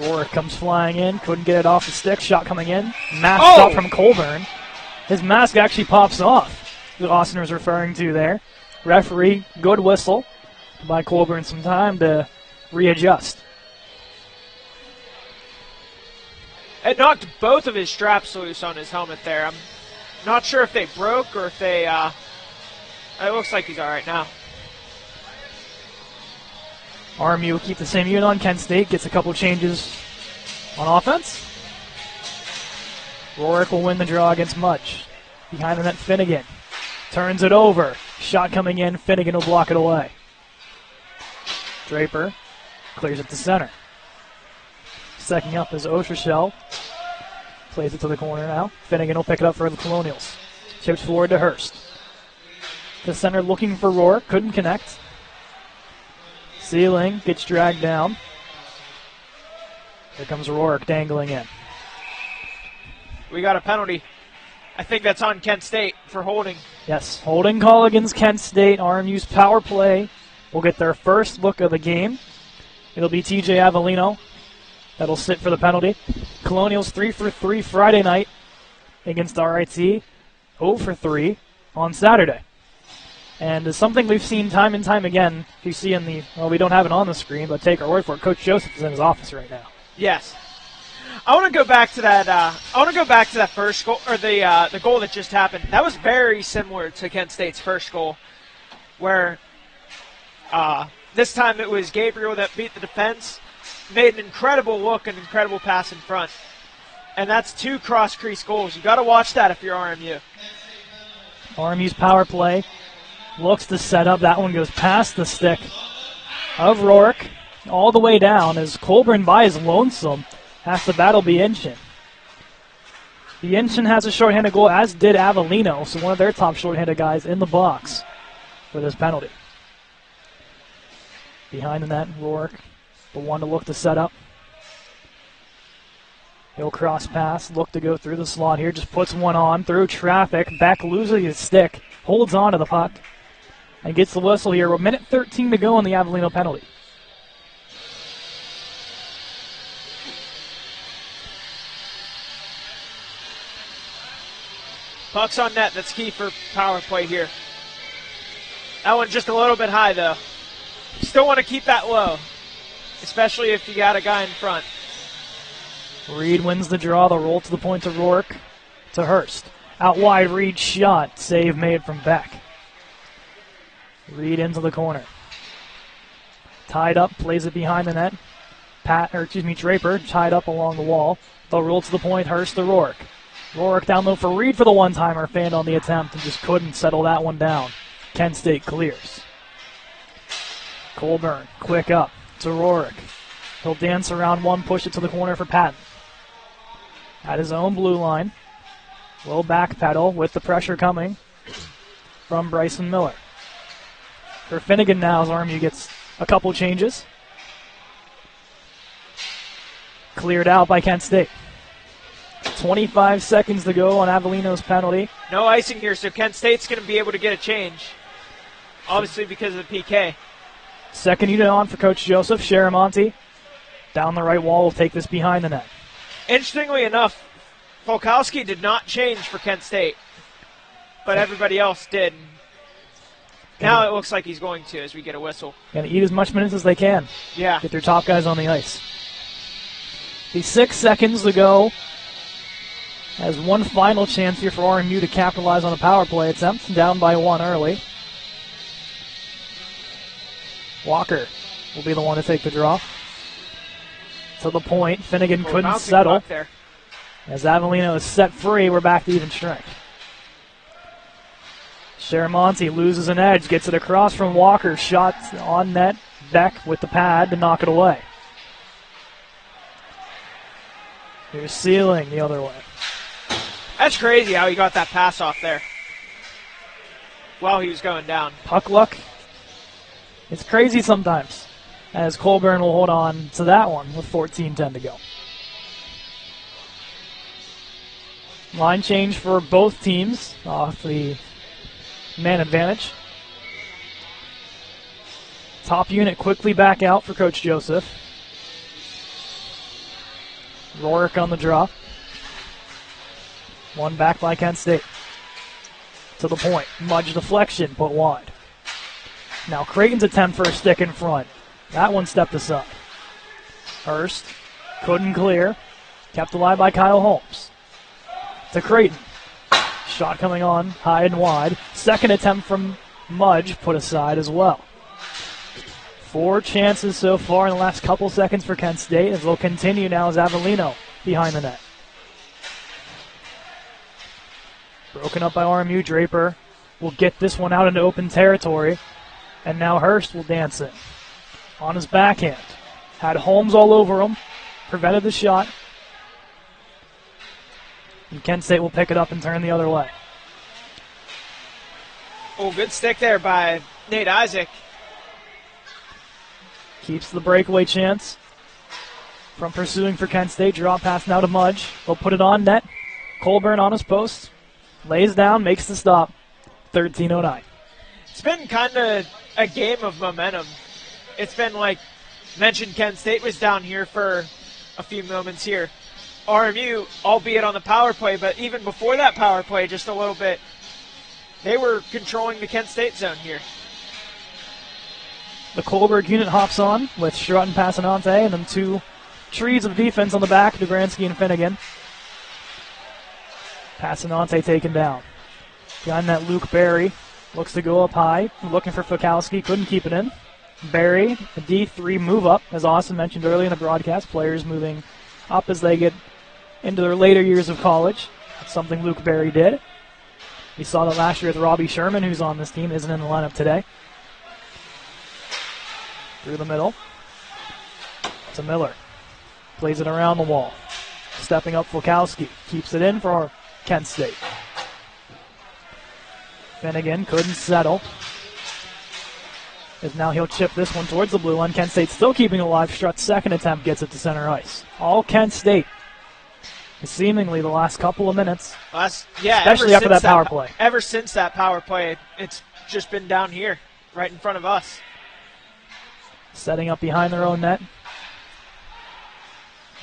Rourke comes flying in. Couldn't get it off the stick. Shot coming in. Mask shot from Colburn. His mask actually pops off. Austin was referring to there. Referee, good whistle. By Colburn some time to readjust. It knocked both of his straps loose on his helmet there. I'm not sure if they broke or if they, it looks like he's all right now. RMU will keep the same unit on. Kent State gets a couple changes on offense. Rourke will win the draw against Mudge. Behind the net, Finnegan. Turns it over. Shot coming in. Finnegan will block it away. Draper clears it to center. Second up is Oshershell. Plays it to the corner now. Finnegan will pick it up for the Colonials. Chips forward to Hurst. The center looking for Rourke. Couldn't connect. Sealing gets dragged down. Here comes Rourke dangling in. We got a penalty. I think that's on Kent State for holding. Yes, holding call against Kent State. RMU's power play will get their first look of the game. It'll be TJ Avellino that'll sit for the penalty. Colonials 3 for 3 Friday night against RIT. 0 for 3 on Saturday. And it's something we've seen time and time again. If you see we don't have it on the screen, but take our word for it. Coach Joseph is in his office right now. Yes. I want to go back to that. First goal, or the goal that just happened. That was very similar to Kent State's first goal, where this time it was Gabriel that beat the defense, made an incredible look, an incredible pass in front, and that's 2 cross-crease goals. You got to watch that if you're RMU. RMU's power play looks to set up. That one goes past the stick of Rourke all the way down as Colburn by his lonesome has to battle Bienshin. Bienshin has a shorthanded goal, as did Avellino, so one of their top shorthanded guys in the box for this penalty. Behind the net, Rourke, the one to look to set up. He'll cross pass, look to go through the slot here, just puts one on through traffic. Beck losing his stick, holds on to the puck, and gets the whistle here. 1:13 to go on the Avellino penalty. Puck's on net. That's key for power play here. That one's just a little bit high, though. Still want to keep that low, especially if you got a guy in front. Reed wins the draw. The roll to the point to Rourke, to Hurst. Out wide, Reed shot. Save made from Beck. Reed into the corner. Tied up, plays it behind the net. Draper tied up along the wall. They'll roll to the point, Hurst to Rourke. Rourke down low for Reed for the one-timer. Fanned on the attempt and just couldn't settle that one down. Kent State clears. Colburn, quick up to Rourke. He'll dance around one, push it to the corner for Patton. At his own blue line. Will backpedal with the pressure coming from Bryson Miller. For Finnegan now as RMU gets a couple changes. Cleared out by Kent State. 25 seconds to go on Avellino's penalty. No icing here, so Kent State's going to be able to get a change. Obviously because of the PK. Second unit on for Coach Joseph. Sharamonte Down the right wall will take this behind the net. Interestingly enough, Volkowski did not change for Kent State, but everybody else did. Now it looks like he's going to as we get a whistle. Going to eat as much minutes as they can. Yeah. Get their top guys on the ice. The 6 seconds to go. Has one final chance here for RMU to capitalize on a power play attempt. Down by 1 early. Walker will be the one to take the draw. To the point. Finnegan couldn't settle. There. As Avellino is set free, we're back to even strength. Sharamonte loses an edge, gets it across from Walker. Shot on net. Beck with the pad to knock it away. Here's Sealing the other way. That's crazy how he got that pass off there while he was going down. Puck luck. It's crazy sometimes, as Colburn will hold on to that one with 14:10 to go. Line change for both teams off the man advantage. Top unit quickly back out for Coach Joseph. Rourke on the draw. One back by Kent State. To the point. Mudge deflection, put wide. Now Creighton's attempt for a stick in front. That one stepped aside. Hurst couldn't clear. Kept alive by Kyle Holmes. To Creighton. Shot coming on high and wide. Second attempt from Mudge put aside as well. 4 chances so far in the last couple seconds for Kent State as they'll continue now as Avellino behind the net. Broken up by RMU. Draper will get this one out into open territory. And now Hurst will dance in. On his backhand. Had Holmes all over him. Prevented the shot. And Kent State will pick it up and turn the other way. Oh, good stick there by Nate Isaac. Keeps the breakaway chance from pursuing for Kent State. Draw pass now to Mudge. They'll put it on net. Colburn on his post. Lays down, makes the stop. 13:09. It's been kind of a game of momentum. It's been like mentioned, Kent State was down here for a few moments here. RMU, albeit on the power play, but even before that power play, just a little bit, they were controlling the Kent State zone here. The Kohlberg unit hops on with Strutt and Passanante, and then 2 trees of defense on the back, Dubransky and Finnegan. Passanante taken down. Behind that, Luke Berry looks to go up high, looking for Fokowski, couldn't keep it in. Berry, a D3 move up, as Austin mentioned earlier in the broadcast, players moving up as they get into their later years of college. That's something Luke Berry did. We saw that last year with Robbie Sherman, who's on this team, isn't in the lineup today. Through the middle. To Miller. Plays it around the wall. Stepping up Fokowski. Keeps it in for Kent State. Finnegan couldn't settle. As now he'll chip this one towards the blue line. Kent State still keeping it alive. Strutt's second attempt gets it to center ice. All Kent State. Seemingly the last couple of minutes. Especially after that power play. Ever since that power play, it's just been down here, right in front of us. Setting up behind their own net.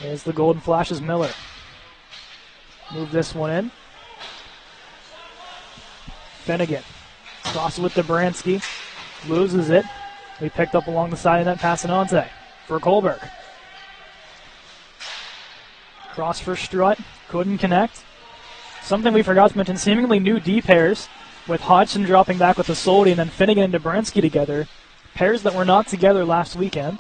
There's the Golden Flashes Miller. Move this one in. Finnegan. Crosses with Dubransky. Loses it. We picked up along the side of that Passanante for Kohlberg. Cross for Strutt. Couldn't connect. Something we forgot to mention, seemingly new D pairs with Hodgson dropping back with the Soldi and then Finnegan and Dubransky together. Pairs that were not together last weekend.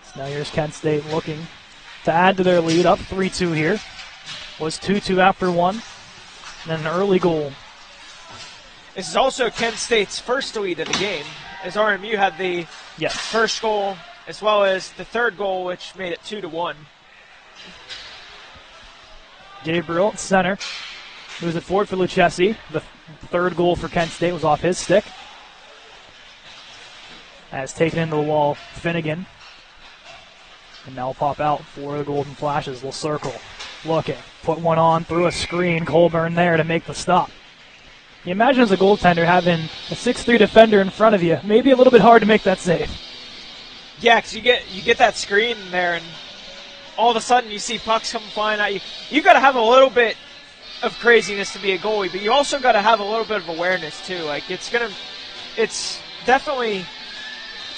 So now here's Kent State looking to add to their lead, up 3-2 here. Was 2-2 after one. And then an early goal. This is also Kent State's first lead of the game, as RMU had the first goal as well as the third goal, which made it 2-1. Gabriel at center. Moves it forward for Lucchesi. The third goal for Kent State was off his stick. As taken into the wall, Finnegan. And now pop out for the Golden Flashes. They'll circle. Looking. Put one on through a screen. Colburn there to make the stop. You imagine as a goaltender having a 6'3" defender in front of you. Maybe a little bit hard to make that save. Yeah, because you get that screen there, and all of a sudden you see pucks come flying at you. You got to have a little bit of craziness to be a goalie, but you also got to have a little bit of awareness too. Like it's definitely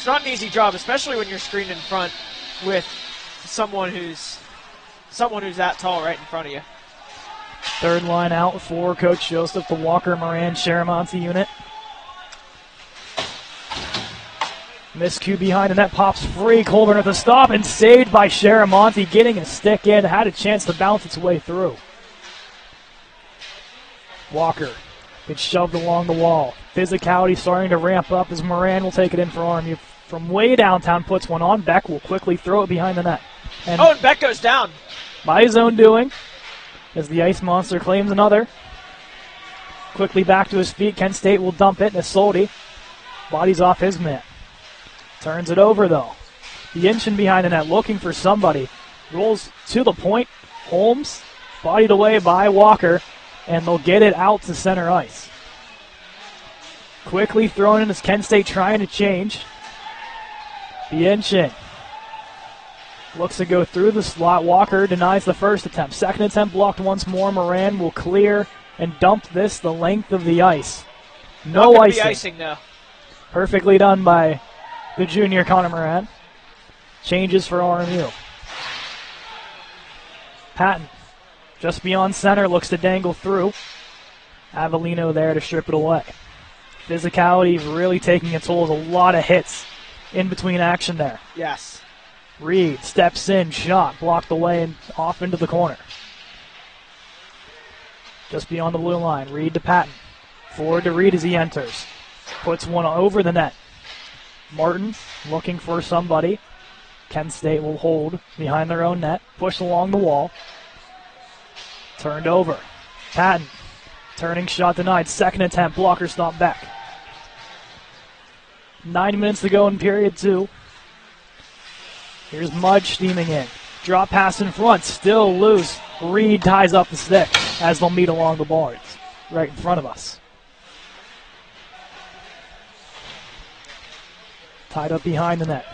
not an easy job, especially when you're screened in front with someone who's that tall right in front of you. Third line out for Coach Joseph, the Walker Moran Sharamonte unit. Miscue behind the net, pops free. Colburn with a stop and saved by Sharamonte, getting a stick in. Had a chance to bounce its way through. Walker gets shoved along the wall. Physicality starting to ramp up as Moran will take it in for RMU. From way downtown, puts one on. Beck will quickly throw it behind the net. And Beck goes down. By his own doing, as the Ice Monster claims another. Quickly back to his feet. Kent State will dump it. Nasoldi bodies off his man. Turns it over, though. Yenshin behind the net, looking for somebody. Rolls to the point. Holmes, bodied away by Walker, and they'll get it out to center ice. Quickly thrown in as Kent State trying to change. Yenshin looks to go through the slot. Walker denies the first attempt. Second attempt blocked once more. Moran will clear and dump this the length of the ice. No icing. Though. Perfectly done by the junior Connor Moran. Changes for RMU. Patton, just beyond center, looks to dangle through. Avellino there to strip it away. Physicality really taking a toll. A lot of hits in between action there. Yes. Reed steps in, shot, blocked away and off into the corner. Just beyond the blue line, Reed to Patton. Forward to Reed as he enters. Puts one over the net. Martin looking for somebody. Kent State will hold behind their own net. Push along the wall. Turned over. Patton. Turning shot denied. Second attempt. Blocker stop back. 9 minutes to go in period 2. Here's Mudge steaming in. Drop pass in front. Still loose. Reed ties up the stick as they'll meet along the boards. Right in front of us. Tied up behind the net.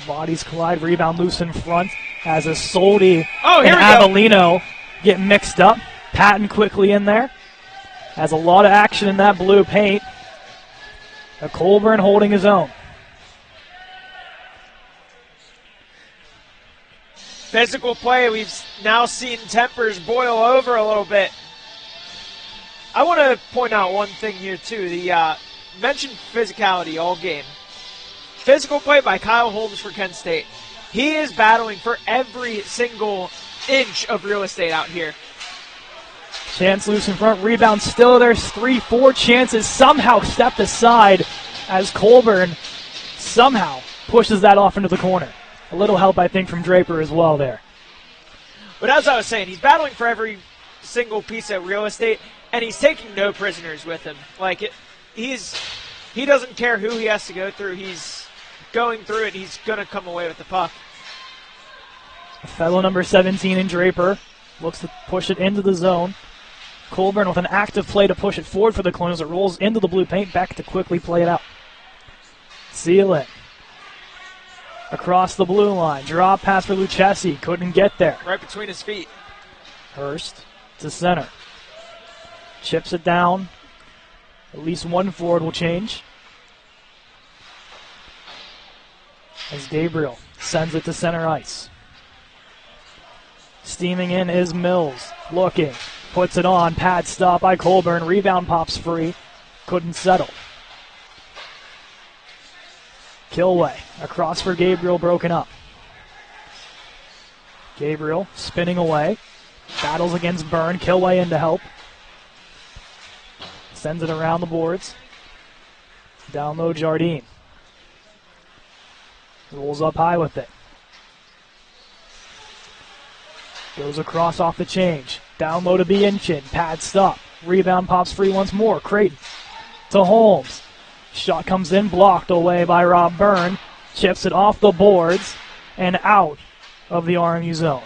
Bodies collide. Rebound loose in front as Isolde and Avellino get mixed up. Patton quickly in there. Has a lot of action in that blue paint. Colburn holding his own. Physical play. We've now seen tempers boil over a little bit. I want to point out one thing here, too. The mentioned physicality all game. Physical play by Kyle Holmes for Kent State. He is battling for every single inch of real estate out here. Chance loose in front. Rebound still there. 3-4 chances somehow stepped aside as Colburn somehow pushes that off into the corner. A little help, I think, from Draper as well there. But as I was saying, he's battling for every single piece of real estate, and he's taking no prisoners with him. He doesn't care who he has to go through. He's going through it. He's going to come away with the puck. Fellow number 17 in Draper looks to push it into the zone. Colburn with an active play to push it forward for the Colonials. It rolls into the blue paint. Beck to quickly play it out. Seal it. Across the blue line. Drop pass for Lucchesi. Couldn't get there. Right between his feet. Hurst to center. Chips it down. At least one forward will change. As Gabriel sends it to center ice. Steaming in is Mills. Looking. Puts it on. Pad stop by Colburn. Rebound pops free. Couldn't settle. Kilway. Across for Gabriel. Broken up. Gabriel spinning away. Battles against Byrne. Kilway in to help. Sends it around the boards. Down low Jardine. Rolls up high with it. Goes across off the change. Down low to Bianchin. Pad stop. Rebound pops free once more. Creighton to Holmes. Shot comes in. Blocked away by Rob Byrne. Chips it off the boards and out of the RMU zone.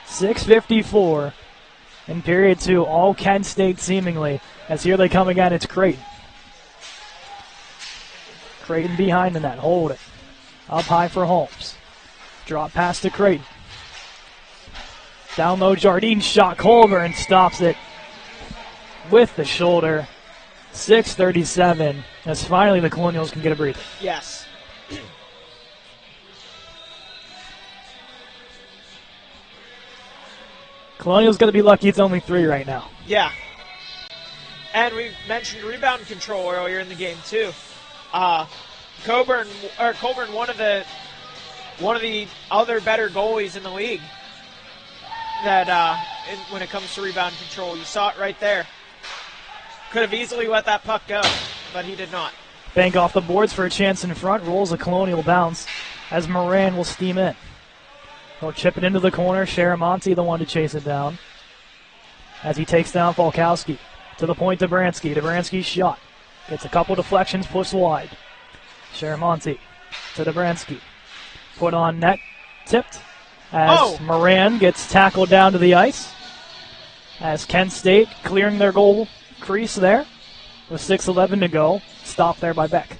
6:54 In period 2, all Kent State seemingly, as here they come again, it's Creighton. Creighton behind the net, hold it. Up high for Holmes. Drop pass to Creighton. Down low, Jardine shot. Colburn stops it with the shoulder. 6:37, as finally the Colonials can get a breather. Yes. Colonials going to be lucky it's only 3 right now. Yeah. And we mentioned rebound control earlier in the game too. Colburn, one of the other better goalies in the league. That when it comes to rebound control, you saw it right there. Could have easily let that puck go, but he did not. Bank off the boards for a chance in front. Rolls a Colonial bounce as Moran will steam in. He'll chip it into the corner. Sharamonte, the one to chase it down. As he takes down Falkowski. To the point, Dobransky. Dobransky's shot. Gets a couple deflections, pushed wide. Sharamonte to Dobransky. Put on net, tipped. As Moran gets tackled down to the ice. As Kent State clearing their goal crease there. With 6:11 to go. Stopped there by Beck.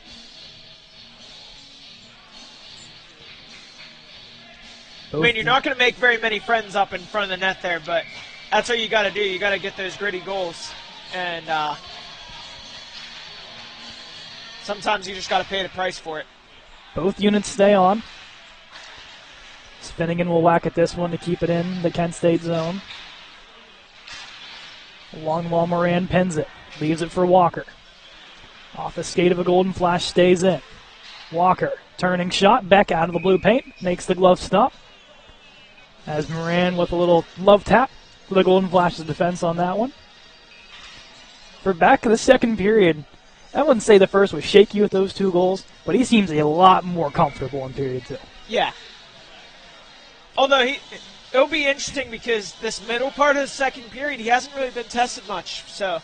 I mean, you're not going to make very many friends up in front of the net there, but that's what you got to do. You got to get those gritty goals. And sometimes you just got to pay the price for it. Both units stay on. Finnegan will whack at this one to keep it in the Kent State zone. Long wall, Moran pins it. Leaves it for Walker. Off the skate of a Golden Flash, stays in. Walker, turning shot. Beck out of the blue paint. Makes the glove stop. As Moran with a little love tap for the Golden Flash's defense on that one. For Beck, the second period, I wouldn't say the first was shaky with those 2 goals, but he seems a lot more comfortable in period 2. Yeah. Although it'll be interesting because this middle part of the second period, he hasn't really been tested much. So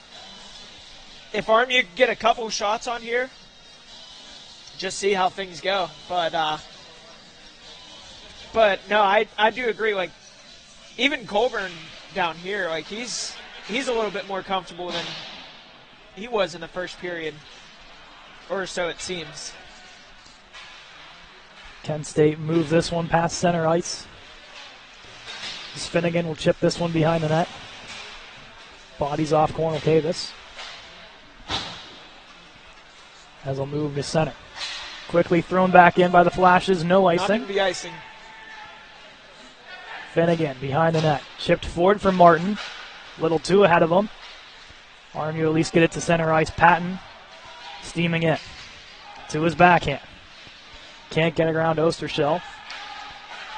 if RMU can get a couple shots on here, just see how things go. But no, I do agree. Like, even Colburn down here, like he's a little bit more comfortable than he was in the first period, or so it seems. Kent State move this one past center ice. Finnegan will chip this one behind the net. Bodies off Cornel Davis. As he'll move to center. Quickly thrown back in by the Flashes. No icing. Not the icing. Finnegan behind the net. Chipped forward for Martin. Little 2 ahead of him. RMU at least get it to center ice. Patton steaming in. To his backhand. Can't get it around Ostershell.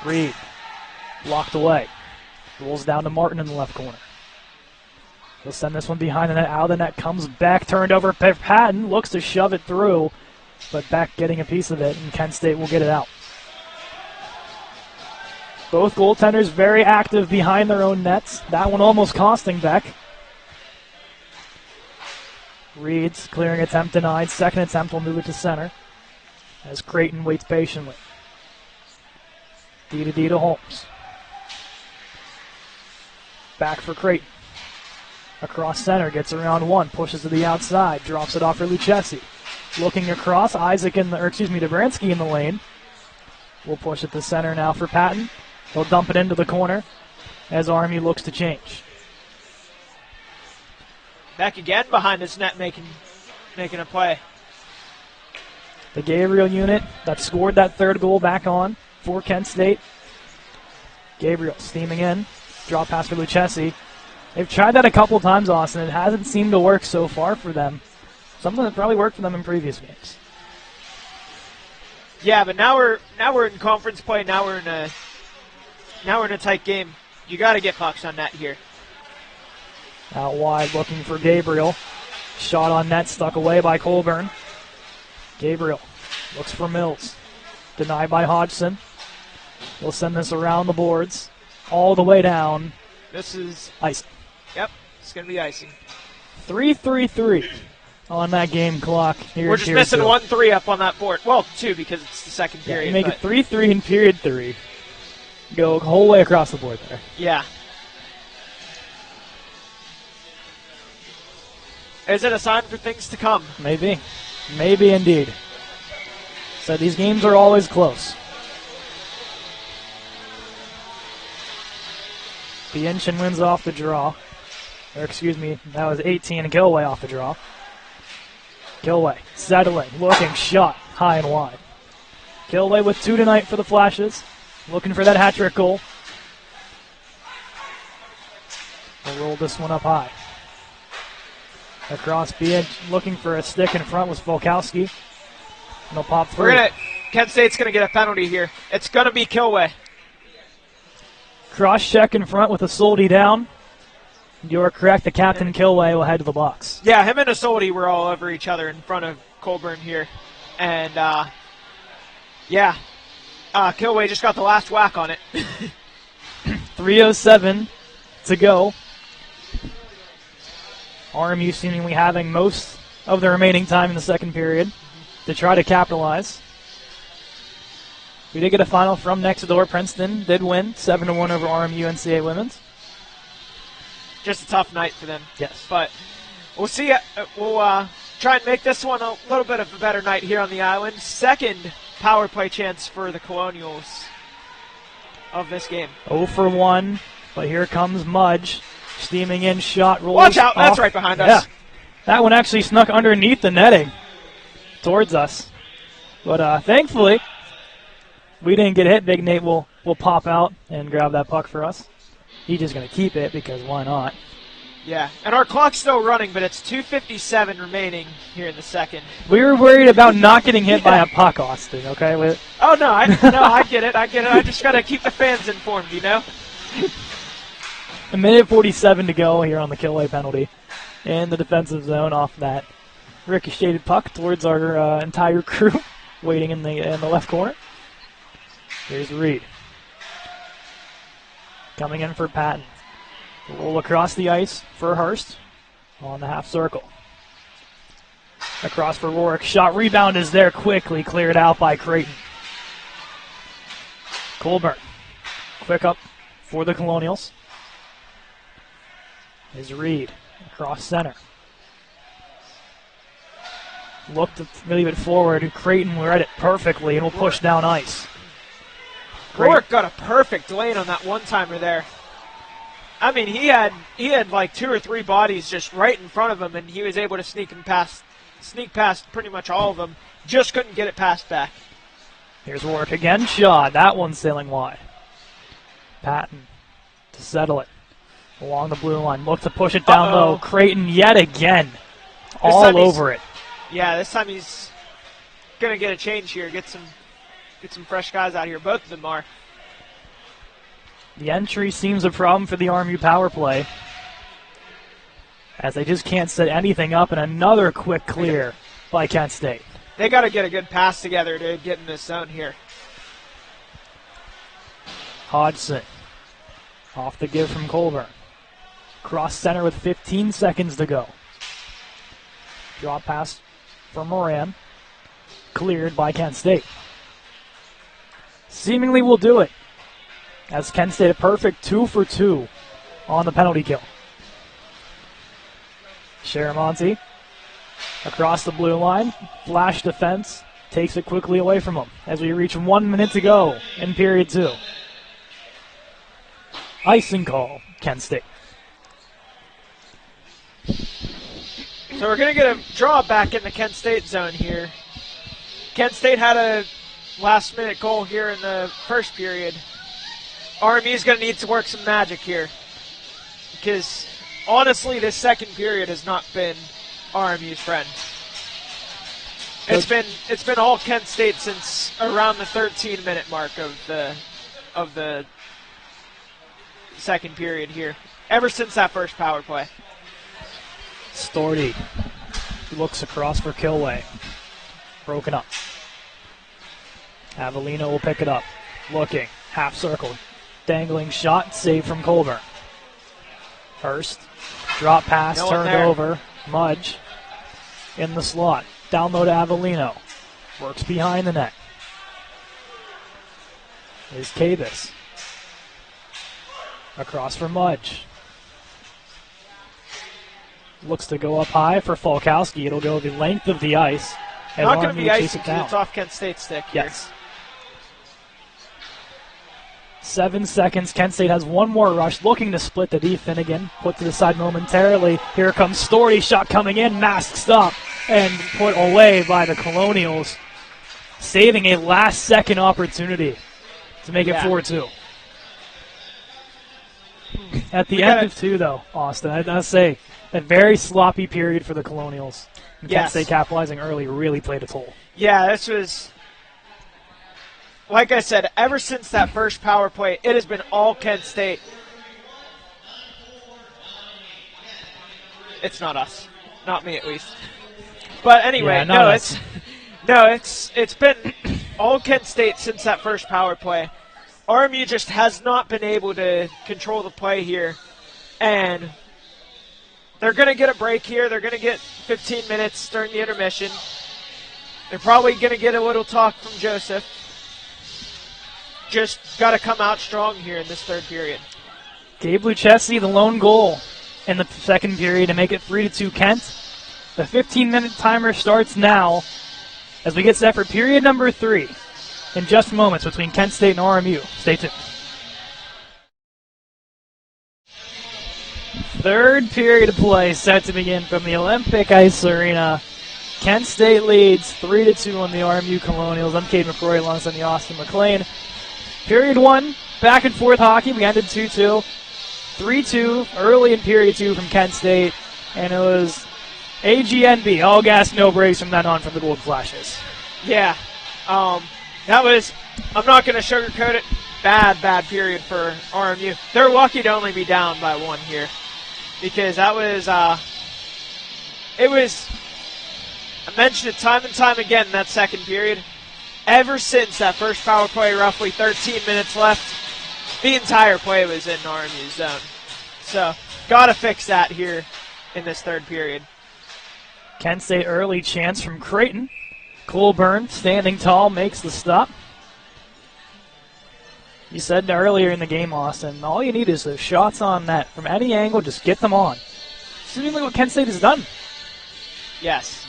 Reed. Blocked away. Rolls down to Martin in the left corner. He'll send this one behind the net. Out of the net comes back. Turned over. Patton looks to shove it through. But Beck getting a piece of it, and Kent State will get it out. Both goaltenders very active behind their own nets. That one almost costing Beck. Reed's clearing attempt denied. Second attempt will move it to center. As Creighton waits patiently. D to Holmes. Back for Creighton. Across center, gets around 1, pushes to the outside, drops it off for Lucchesi. Looking across, Dobransky in the lane. We'll push it to center now for Patton. He'll dump it into the corner as RMU looks to change. Back again behind his net, making a play. The Gabriel unit that scored that 3rd goal back on for Kent State. Gabriel steaming in. Drop pass for Lucchesi. They've tried that a couple times, Austin. It hasn't seemed to work so far for them. Something that probably worked for them in previous games. Yeah, but now we're in conference play. Now we're in a tight game. You got to get pucks on net here. Out wide, looking for Gabriel. Shot on net, stuck away by Colburn. Gabriel looks for Mills. Denied by Hodgson. We'll send this around the boards. All the way down. This is icing. Yep, it's going to be icing. 3-3-3 on that game clock. We're just missing 1-3 up on that board. Well, 2 because it's the second period. You make it 3-3 in period 3. Go the whole way across the board there. Yeah. Is it a sign for things to come? Maybe. Maybe indeed. So these games are always close. Bienshin wins off the draw. Or excuse me, that was 18 and Gilway off the draw. Gilway settling, looking, shot, high and wide. Gilway with 2 tonight for the Flashes. Looking for that hat-trick goal. We'll roll this one up high. Across Bienshin, looking for a stick in front was Volkowski. And they'll pop through. Kent State's going to get a penalty here. It's going to be Gilway. Cross check in front with a Soldi down. You're correct. The captain, Gilway, will head to the box. Yeah, him and Soldi were all over each other in front of Colburn here. And, Gilway just got the last whack on it. 3:07 to go. RMU seemingly having most of the remaining time in the second period to try to capitalize. We did get a final from next door. Princeton did win 7-1 over RMU NCAA Women's. Just a tough night for them. Yes. But we'll see. We'll try and make this one a little bit of a better night here on the island. Second power play chance for the Colonials of this game. 0 for 1, but here comes Mudge. Steaming in, shot, rolls Watch out, off. that's right behind us. Yeah. That one actually snuck underneath the netting towards us. But thankfully, we didn't get hit. Big Nate will pop out and grab that puck for us. He's just going to keep it because why not? Yeah, and our clock's still running, but it's 2:57 remaining here in the second. We were worried about not getting hit by a puck, Austin, okay? Oh, no, I get it. I just got to keep the fans informed, you know? A minute 47 to go here on the Gilway penalty. In the defensive zone off that ricocheted puck towards our entire crew waiting in the left corner. Here's Reed. Coming in for Patton. Roll across the ice for Hurst on the half circle. Across for Rourke. Shot rebound is there quickly cleared out by Creighton. Colburn. Quick up for the Colonials. Is Reed across center. Look to leave it forward. Creighton read it perfectly and will push down ice. Rourke got a perfect lane on that one-timer there. I mean, he had like 2 or 3 bodies just right in front of him, and he was able to sneak past pretty much all of them. Just couldn't get it past back. Here's Rourke again. Shot. That one's sailing wide. Patton to settle it along the blue line. Look to push it down low. Creighton yet again. All over it. Yeah, this time he's going to get a change here. Get some fresh guys out here. Both of them are. The entry seems a problem for the RMU power play, as they just can't set anything up, and another quick clear by Kent State. They got to get a good pass together to get in this zone here. Hodgson off the give from Colburn. Cross center with 15 seconds to go. Drop pass from Moran. Cleared by Kent State. Seemingly will do it, as Kent State a perfect 2 for 2 on the penalty kill. Sharamonte across the blue line. Flash defense takes it quickly away from him as we reach 1 minute to go in period 2. Icing call, Kent State. So we're going to get a draw back in the Kent State zone here. Kent State had a last-minute goal here in the first period. RMU is going to need to work some magic here, because honestly, this second period has not been RMU's friend. It's been all Kent State since around the 13-minute mark of the second period here. Ever since that first power play. Storty looks across for Gilway. Broken up. Avellino will pick it up. Looking. Half circle. Dangling shot. Save from Colburn. Hurst. Drop pass. Turned over. Mudge in the slot. Down low to Avellino. Works behind the net. Is Cabus. Across for Mudge. Looks to go up high for Falkowski. It'll go the length of the ice. Not going to be icy icy because it's off Kent State stick here. Yes. 7 seconds. Kent State has one more rush, looking to split the D. Finnegan. Put to the side momentarily. Here comes Storty. Shot coming in. Masked stop and put away by the Colonials. Saving a last-second opportunity to make it 4-2. At the end of 2, though, Austin, I gotta say, a very sloppy period for the Colonials. And Kent State capitalizing early really played a toll. Yeah, this was, like I said, ever since that first power play, it has been all Kent State. It's not us. Not me, at least. But anyway, it's been all Kent State since that first power play. RMU just has not been able to control the play here. And they're going to get a break here. They're going to get 15 minutes during the intermission. They're probably going to get a little talk from Joseph. Just got to come out strong here in this third period. Gabe Lucchesi, the lone goal in the second period to make it 3-2 Kent. The 15-minute timer starts now as we get set for period number 3 in just moments between Kent State and RMU. Stay tuned. Third period of play set to begin from the Olympic Ice Arena. Kent State leads 3-2 on the RMU Colonials. I'm Cade McCrory alongside the Austin McLean. Period 1, back and forth hockey. We ended 2-2. 3-2 early in period 2 from Kent State. And it was AGNB, all gas, no brakes from then on for the Golden Flashes. Yeah. That was, I'm not going to sugarcoat it, bad period for RMU. They're lucky to only be down by 1 here. Because that was, I mentioned it time and time again in that second period. Ever since that first power play, roughly 13 minutes left, the entire play was in RMU's zone. So, got to fix that here in this third period. Kent State early chance from Creighton. Colburn, standing tall, makes the stop. You said earlier in the game, Austin, all you need is those shots on net. From any angle, just get them on. Seemingly what Kent State has done. Yes.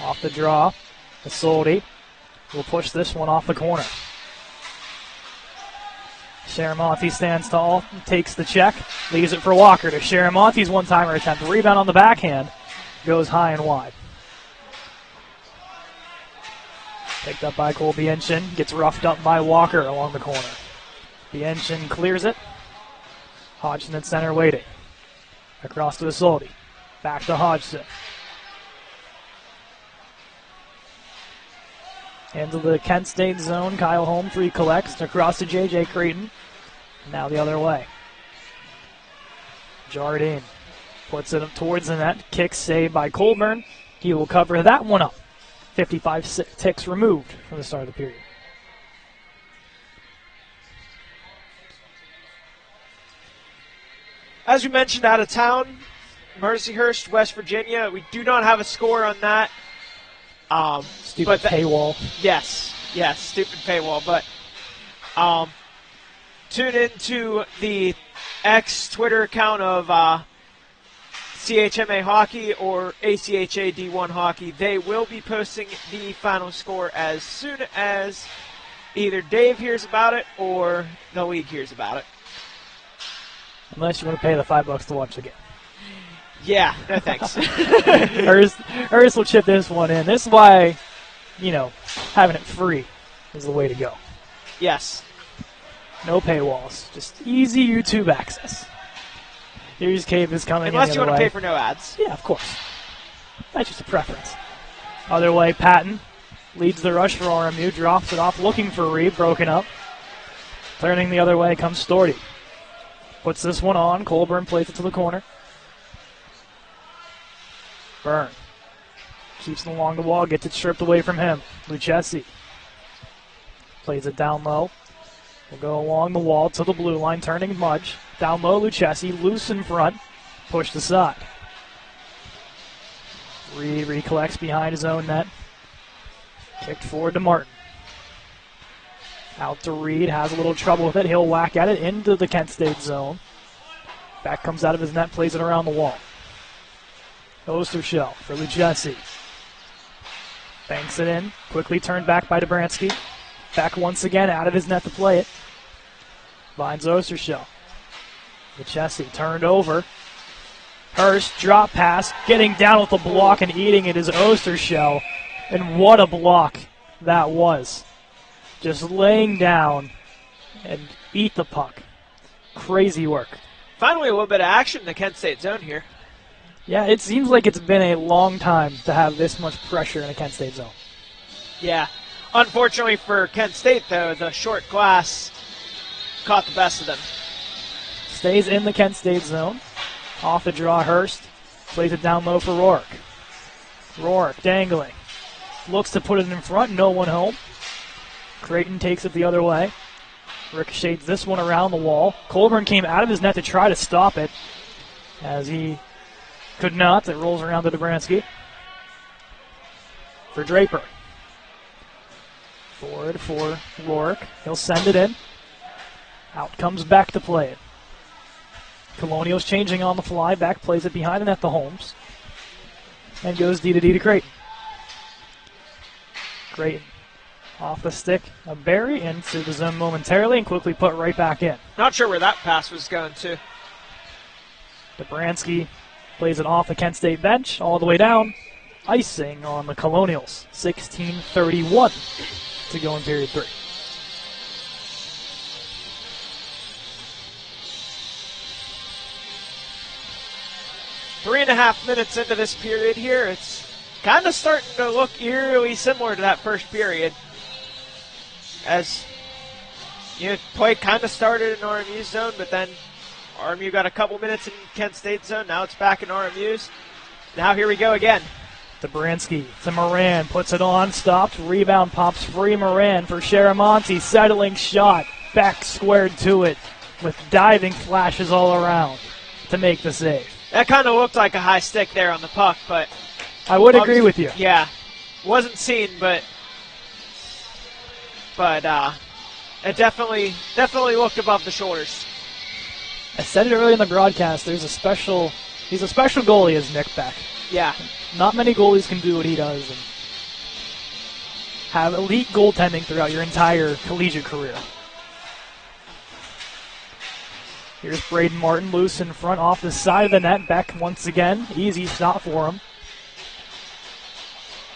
Off the draw, Isolde will push this one off the corner. Sharamonte stands tall, takes the check, leaves it for Walker to Sharamonte's one-timer attempt. Rebound on the backhand, goes high and wide. Picked up by Cole Bienshin, gets roughed up by Walker along the corner. Bienshin clears it. Hodgson at center waiting. Across to Isolde. Back to Hodgson. Into the Kent State zone. Kyle Holmes recollects. Across to J.J. Creighton. Now the other way. Jardine puts it up towards the net. Kick saved by Colburn. He will cover that one up. 55 ticks removed from the start of the period. As we mentioned, out of town, Mercyhurst, West Virginia. We do not have a score on that. Stupid paywall. Yes, stupid paywall. But tune into the X Twitter account of CHMA Hockey or ACHA D1 Hockey. They will be posting the final score as soon as either Dave hears about it or the league hears about it. Unless you want to pay the $5 to watch the game. Yeah, no thanks. Ernest will chip this one in. This is why, having it free is the way to go. Yes. No paywalls. Just easy YouTube access. Here's Cave is coming Unless in you want to pay for no ads. Yeah, of course. That's just a preference. Other way, Patton leads the rush for RMU, drops it off, looking for Reed, broken up. Turning the other way comes Storty. Puts this one on. Colburn plays it to the corner. Byrne keeps it along the wall, gets it stripped away from him. Lucchesi plays it down low. Will go along the wall to the blue line, turning Mudge. Down low, Lucchesi, loose in front, pushed aside. Reed recollects behind his own net. Kicked forward to Martin. Out to Reed, has a little trouble with it. He'll whack at it into the Kent State zone. Back comes out of his net, plays it around the wall. Ostershell for Lucchesi. Banks it in. Quickly turned back by Dobransky. Back once again out of his net to play it. Finds Ostershell. Lucchesi turned over. Hurst, drop pass, getting down with the block and eating it is Ostershell. And what a block that was. Just laying down and eat the puck. Crazy work. Finally a little bit of action in the Kent State zone here. Yeah, it seems like it's been a long time to have this much pressure in a Kent State zone. Yeah. Unfortunately for Kent State, though, the short glass caught the best of them. Stays in the Kent State zone. Off the draw, Hurst. Plays it down low for Rourke. Rourke dangling. Looks to put it in front, no one home. Creighton takes it the other way. Ricochets this one around the wall. Colburn came out of his net to try to stop it. As he could not, it rolls around to Dobransky. For Draper. Forward for Rourke. He'll send it in. Out comes back to play it. Colonial's changing on the fly. Back plays it behind the net to Holmes. And goes D to Creighton. Creighton off the stick of Barry into the zone momentarily and quickly put right back in. Not sure where that pass was going to. Dobransky plays it off the Kent State bench all the way down. Icing on the Colonials. 16:31 to go in period 3. Three and a half minutes into this period here, it's kind of starting to look eerily similar to that first period. As play kind of started in RMU's zone, but then RMU got a couple minutes in Kent State zone. Now it's back in RMU's. Now here we go again. Dobransky to Moran, puts it on, stopped, rebound pops free. Moran for Sharamonte, settling shot, back squared to it with diving flashes all around to make the save. That kind of looked like a high stick there on the puck, but I would agree with you. Yeah, wasn't seen, but it definitely looked above the shoulders. I said it earlier in the broadcast. He's a special goalie, is Nick Beck. Yeah. Not many goalies can do what he does and have elite goaltending throughout your entire collegiate career. Here's Braden Martin loose in front off the side of the net. Beck once again. Easy shot for him.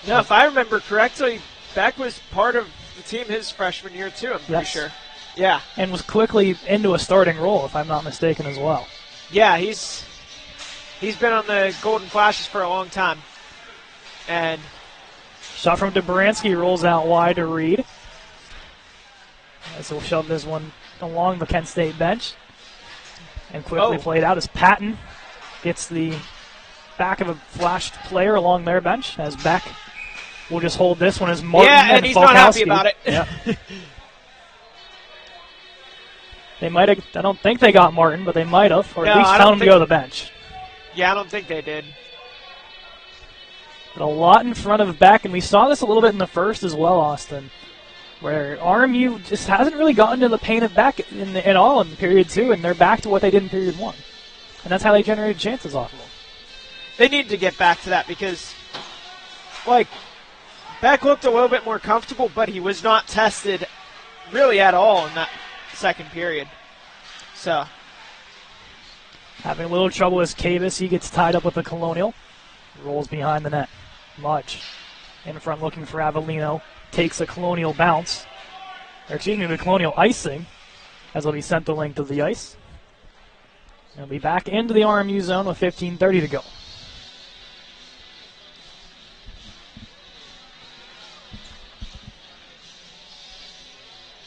No, if I remember correctly, Beck was part of the team his freshman year too, I'm pretty sure. Yeah. And was quickly into a starting role, if I'm not mistaken, as well. Yeah, he's been on the Golden Flashes for a long time. And shot from Dobransky rolls out wide to Reed. So we'll shove this one along the Kent State bench. And quickly played out as Patton gets the back of a flashed player along their bench as Beck will just hold this one as Martin and he's not happy about it. Yeah. They might have, I don't think they got Martin, but they might have, or at least found him to go to the bench. Yeah, I don't think they did. But a lot in front of Beck, and we saw this a little bit in the first as well, Austin, where RMU just hasn't really gotten to the paint of Beck at all in period 2, and they're back to what they did in period 1. And that's how they generated chances off of them. They need to get back to that because, Beck looked a little bit more comfortable, but he was not tested really at all in that second period. So, having a little trouble as Cavus. He gets tied up with the Colonial. Rolls behind the net. Mudge in front looking for Avellino. Takes a Colonial bounce. Or excuse me, the Colonial icing as he'll be sent the length of the ice. He'll be back into the RMU zone with 15:30 to go.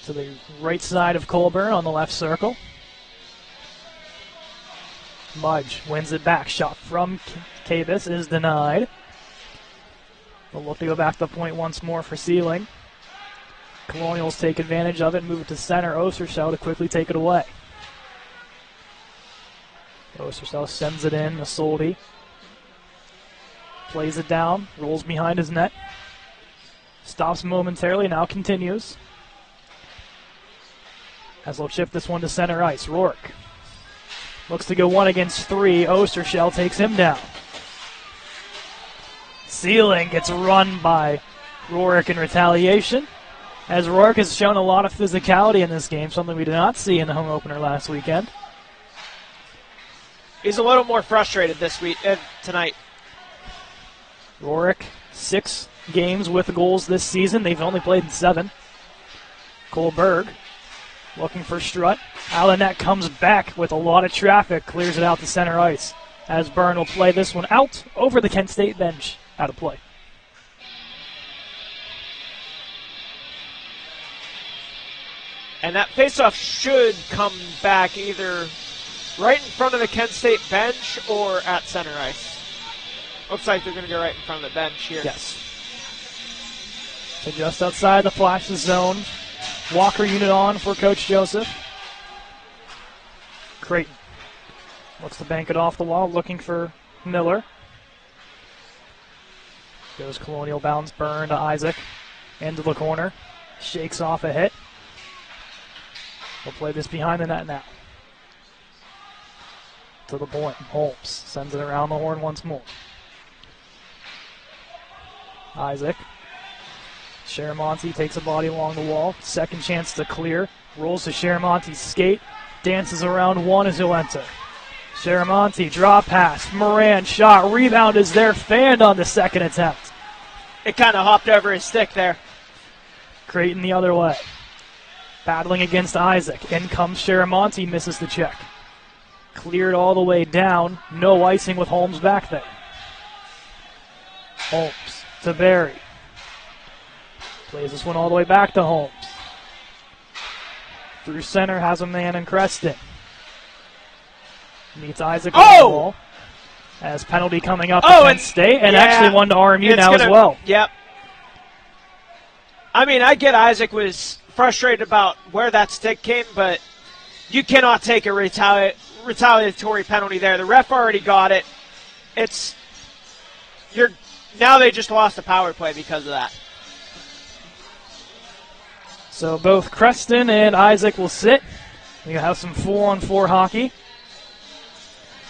To the right side of Colburn on the left circle. Mudge wins it back. Shot from Cavus is denied. We'll look to go back to the point once more for Sealing. Colonials take advantage of it and move it to center. Ostershell to quickly take it away. Ostershell sends it in. Isolde plays it down. Rolls behind his net. Stops momentarily. Now continues. As they'll chip this one to center ice. Rourke looks to go 1 against 3. Ostershell takes him down. ceiling gets run by Rourke in retaliation, as Rourke has shown a lot of physicality in this game, something we did not see in the home opener last weekend. He's a little more frustrated this week tonight. Rourke, 6 games with goals this season. They've only played in 7. Cole Berg looking for Strutt. Alanet comes back with a lot of traffic, clears it out to center ice, as Byrne will play this one out over the Kent State bench, out of play. And that faceoff should come back either right in front of the Kent State bench or at center ice. Looks like they're going to go right in front of the bench here. Yes. So just outside the Flashes zone. Walker unit on for Coach Joseph. Creighton looks to bank it off the wall, looking for Miller. Goes Colonial bounce, Byrne to Isaac. Into the corner. Shakes off a hit. We'll play this behind the net now. To the point. Holmes sends it around the horn once more. Isaac. Sharamonte takes a body along the wall. Second chance to clear. Rolls to Sharamonte's skate. Dances around one as he'll enter. Sharamonte, draw pass. Moran shot. Rebound is there. Fanned on the second attempt. It kind of hopped over his stick there. Creighton the other way. Battling against Isaac. In comes Sharamonte. Misses the check. Cleared all the way down. No icing with Holmes back there. Holmes to Barry. Plays this one all the way back to Holmes. Through center, has a man in Creston. Meets Isaac on the wall. As penalty coming up to Kent State, and actually one to RMU now as well. Yep. I mean, I get Isaac was frustrated about where that stick came, but you cannot take a retaliatory penalty there. The ref already got it. Now they just lost the power play because of that. So both Creston and Isaac will sit. We have some 4-on-4 hockey.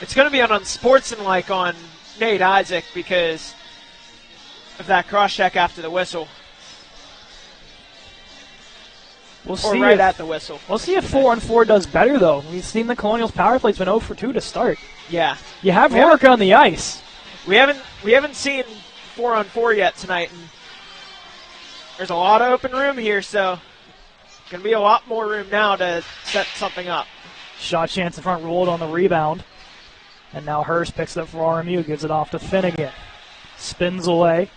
It's going to be unsportsmanlike on Nate Isaac because of that cross-check after the whistle. We'll see right at the whistle. We'll see if 4-on-4 does better, though. We've seen the Colonials' power play's been 0 for 2 to start. Yeah. You have Rourke on the ice. We haven't seen 4-on-4 yet tonight, and there's a lot of open room here, so going to be a lot more room now to set something up. Shot chance in front, rolled on the rebound. And now Hurst picks it up for RMU, gives it off to Finnegan. Spins away.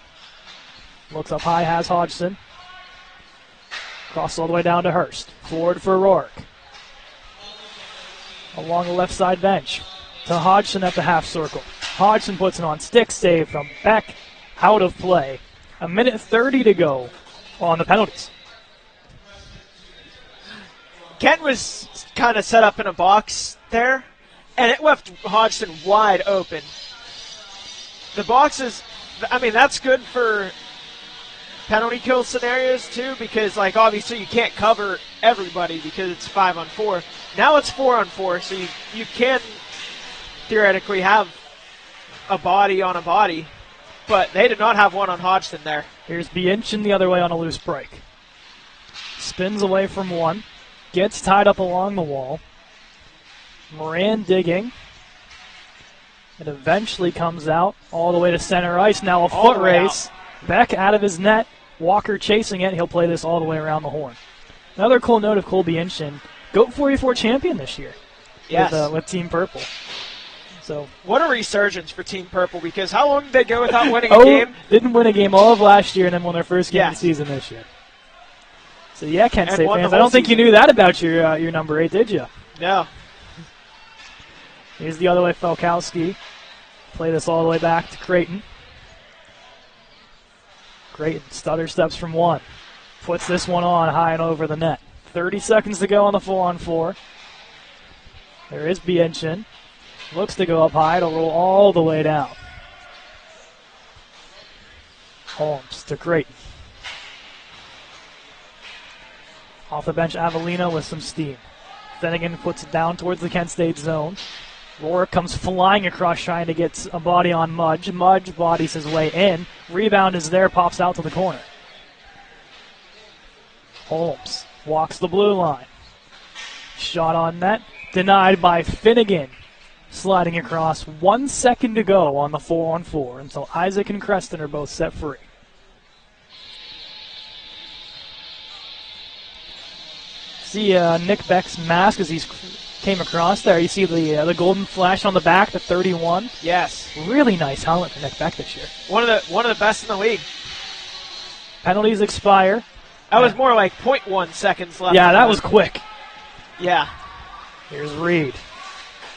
Looks up high, has Hodgson. Crosses all the way down to Hurst. Forward for Rourke. Along the left side bench. To Hodgson at the half circle. Hodgson puts it on. Stick save from Beck. Out of play. 1:30 to go on the penalties. Kent was kind of set up in a box there, and it left Hodgson wide open. The box is, I mean, that's good for penalty kill scenarios too, because like obviously you can't cover everybody because it's 5-on-4. Now it's 4-on-4, so you can theoretically have a body on a body, but they did not have one on Hodgson there. Here's Bianchin the other way on a loose break. Spins away from one. Gets tied up along the wall. Moran digging. It eventually comes out all the way to center ice. Now a foot race. Beck out of his net. Walker chasing it. He'll play this all the way around the horn. Another cool note of Cole Bianchin. GOAT 44 champion this year. Yes. With Team Purple. So what a resurgence for Team Purple, because how long did they go without winning a game? Didn't win a game all of last year and then won their first game of the season this year. So yeah, Kent State fans, I don't think you knew that about your number 8, did you? No. Here's the other way, Falkowski. Play this all the way back to Creighton. Creighton stutter steps from one. Puts this one on high and over the net. 30 seconds to go on the 4-on-4. There is Bianchin. Looks to go up high. It'll roll all the way down. Holmes to Creighton. Off the bench, Avellino with some steam. Finnegan puts it down towards the Kent State zone. Rourke comes flying across trying to get a body on Mudge. Mudge bodies his way in. Rebound is there, pops out to the corner. Holmes walks the blue line. Shot on net, denied by Finnegan. Sliding across, 1 second to go on the 4-on-4 until Isaac and Creston are both set free. See Nick Beck's mask as he's came across there. You see the golden flash on the back, the 31. Yes. Really nice helmet for Nick Beck this year. One of the best in the league. Penalties expire. That was more like 0.1 seconds left. Yeah, that was quick. Yeah. Here's Reed.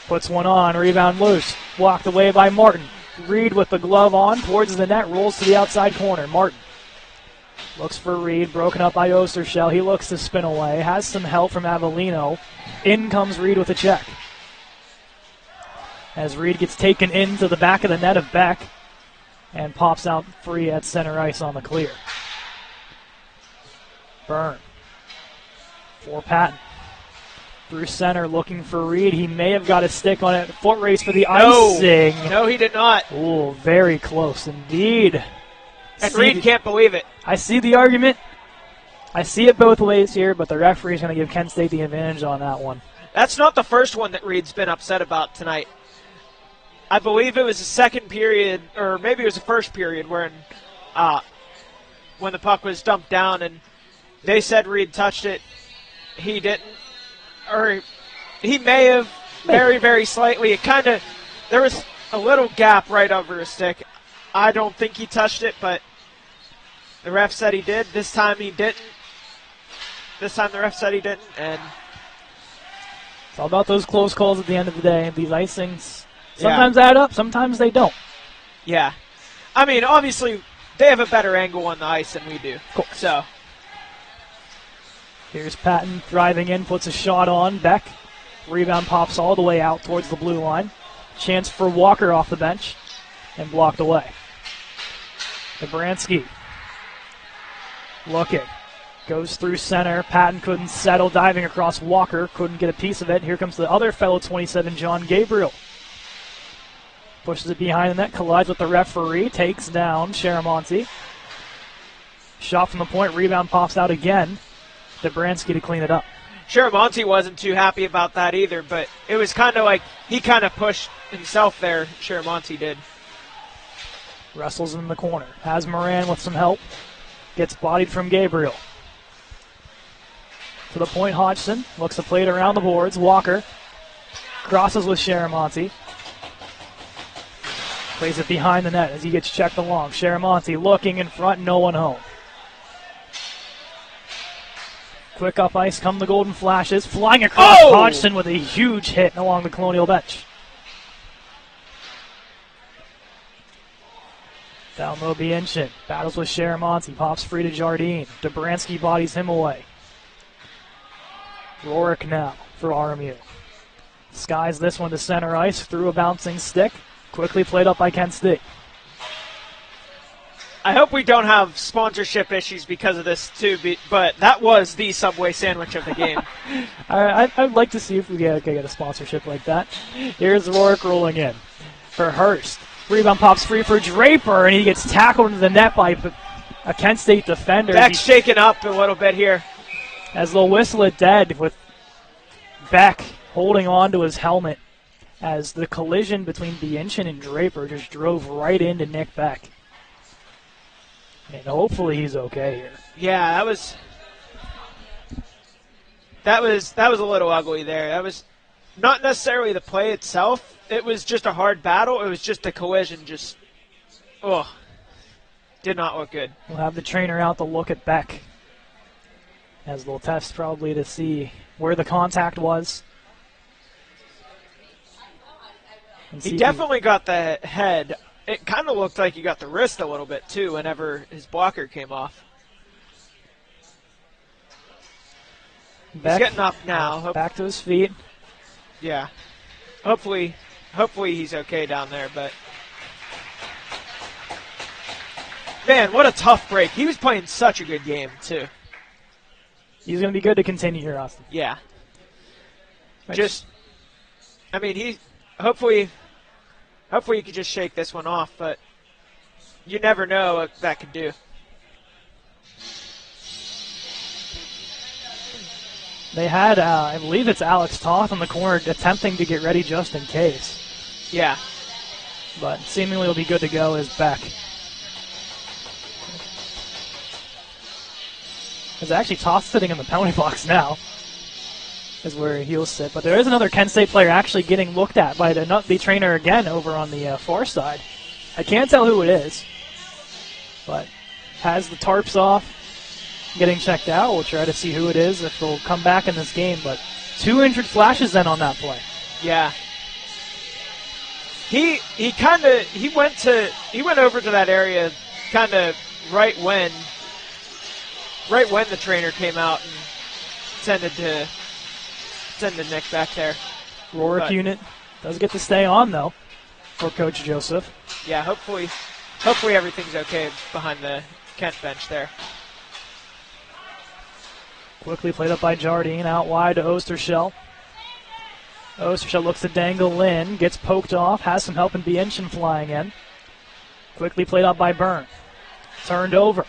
Puts one on, rebound loose. Walked away by Martin. Reed with the glove on, towards the net, rolls to the outside corner. Martin looks for Reed, broken up by Ostershell. He looks to spin away, has some help from Avellino. In comes Reed with a check. As Reed gets taken into the back of the net of Beck and pops out free at center ice on the clear. Byrne for Patton. Through center looking for Reed. He may have got a stick on it. Foot race for the icing. No, he did not. Ooh, very close indeed. And Reed can't believe it. I see the argument. I see it both ways here, but the referee is going to give Kent State the advantage on that one. That's not the first one that Reed's been upset about tonight. I believe it was the second period, or maybe it was the first period, when the puck was dumped down and they said Reed touched it. He didn't. Or he may have very, very slightly. There was a little gap right over his stick. I don't think he touched it, but the ref said he did. This time he didn't. This time the ref said he didn't, and it's all about those close calls at the end of the day. These icings sometimes add up, sometimes they don't. Yeah. I mean, obviously, they have a better angle on the ice than we do. Cool. So here's Patton driving in, puts a shot on. Beck. Rebound pops all the way out towards the blue line. Chance for Walker off the bench and blocked away. Dobransky looking. Goes through center. Patton couldn't settle, diving across Walker. Couldn't get a piece of it. Here comes the other fellow 27, John Gabriel. Pushes it behind the net, collides with the referee, takes down Sharamonte. Shot from the point, rebound pops out again. Dobransky to clean it up. Sharamonte wasn't too happy about that either, but it was kind of like he kind of pushed himself there, Sharamonte did. Wrestles in the corner. Has Moran with some help. Gets bodied from Gabriel. To the point, Hodgson looks to play it around the boards. Walker crosses with Sharamonte. Plays it behind the net as he gets checked along. Sharamonte looking in front, no one home. Quick up ice come the Golden Flashes. Flying across Hodgson with a huge hit along the Colonial bench. Down low, Bianchin battles with Sharamonte. Pops free to Jardine. Dobransky bodies him away. Rourke now for RMU. Skies this one to center ice through a bouncing stick. Quickly played up by Kent State. I hope we don't have sponsorship issues because of this too, but that was the Subway sandwich of the game. I'd like to see if we get a sponsorship like that. Here's Rourke rolling in for Hurst. Rebound pops free for Draper, and he gets tackled into the net by a Kent State defender. Beck's shaken up a little bit here. As they'll whistle it dead with Beck holding on to his helmet as the collision between Bianchin and Draper just drove right into Nick Beck. And hopefully he's okay here. Yeah, that was a little ugly there. That was not necessarily the play itself. It was just a hard battle. It was just the collision. Did not look good. We'll have the trainer out to look at Beck as they'll test probably to see where the contact was. He definitely got the head. It kind of looked like he got the wrist a little bit, too, whenever his blocker came off. Beck, he's getting up now. Back to his feet. Yeah. Hopefully he's okay down there, but man, what a tough break. He was playing such a good game, too. He's going to be good to continue here, Austin. Yeah. hopefully you could just shake this one off, but you never know what that could do. They had, I believe it's Alex Toth on the corner attempting to get ready just in case. Yeah. But seemingly will be good to go is Beck. It's actually Toth sitting in the penalty box now. Is where he'll sit. But there is another Kent State player actually getting looked at by the trainer again over on the far side. I can't tell who it is, but has the tarps off, getting checked out. We'll try to see who it is if they'll come back in this game. But 2 injured flashes then on that play. Yeah. He went over to that area kind of right when the trainer came out and tended to send the Nick back there. Rourke unit does get to stay on though for Coach Joseph. Yeah, hopefully everything's okay behind the Kent bench there. Quickly played up by Jardine, out wide to Ostershell. Ostershell looks to dangle in, gets poked off, has some help in Bienchen flying in. Quickly played up by Byrne. Turned over.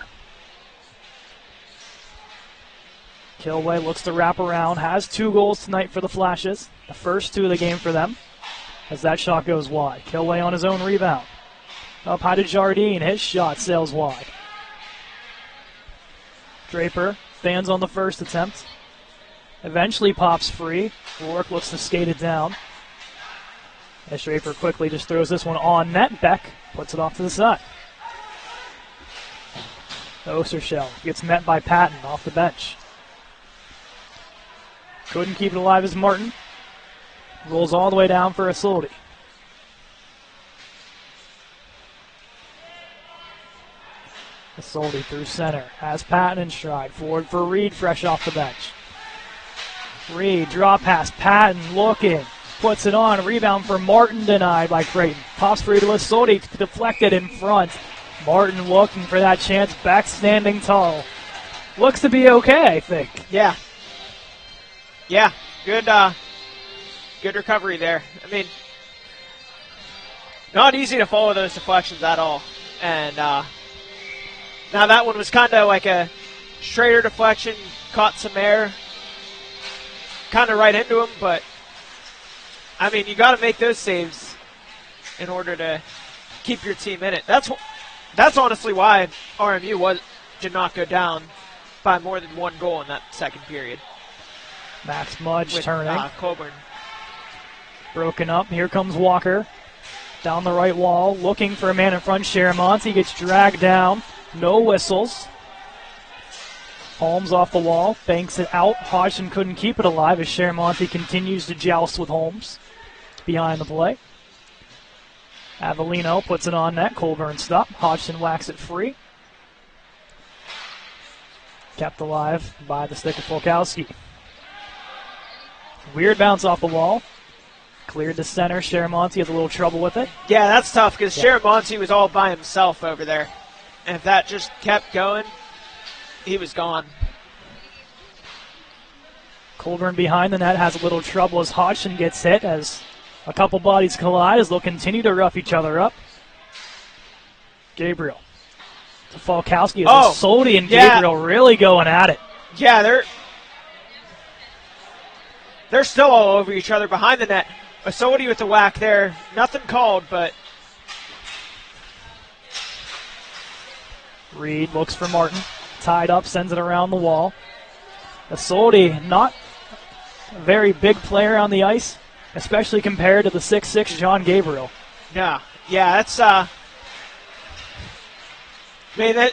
Kilway looks to wrap around, has 2 goals tonight for the Flashes. The first 2 of the game for them, as that shot goes wide. Kilway on his own rebound. Up high to Jardine, his shot sails wide. Draper stands on the first attempt. Eventually pops free. Rourke looks to skate it down. As Draper quickly just throws this one on net. Beck puts it off to the side. Ostershell gets met by Patton off the bench. Couldn't keep it alive as Martin. Rolls all the way down for Isolde. Isolde through center. Has Patton in stride. Forward for Reed, fresh off the bench. Reed, draw pass. Patton looking. Puts it on. Rebound for Martin, denied by Creighton. Pops free to Isolde. Deflected in front. Martin looking for that chance. Back standing tall. Looks to be okay, I think. Yeah. Yeah. Good recovery there. I mean, not easy to follow those deflections at all. And now that one was kind of like a straighter deflection. Caught some air. Kind of right into him, but I mean, you got to make those saves in order to keep your team in it. That's honestly why RMU did not go down by more than 1 goal in that second period. Max Mudge turning. Colburn. Broken up. Here comes Walker. Down the right wall. Looking for a man in front. Sharamonte gets dragged down. No whistles. Holmes off the wall. Banks it out. Hodgson couldn't keep it alive as Sharamonte continues to joust with Holmes behind the play. Avellino puts it on net. Colburn stop. Hodgson whacks it free. Kept alive by the stick of Folkowski. Weird bounce off the wall. Cleared to center. Sharamonte has a little trouble with it. Yeah, that's tough because Sharamonte was all by himself over there. And if that just kept going, he was gone. Colburn behind the net has a little trouble as Hodgson gets hit as a couple bodies collide as they'll continue to rough each other up. Gabriel to Folkowski. Isolde and Gabriel really going at it. Yeah, they're still all over each other behind the net. Isolde with the whack there. Nothing called, but Reed looks for Martin. Tied up, sends it around the wall. Isolde, not a very big player on the ice, especially compared to the 6'6" John Gabriel. Yeah, that's man,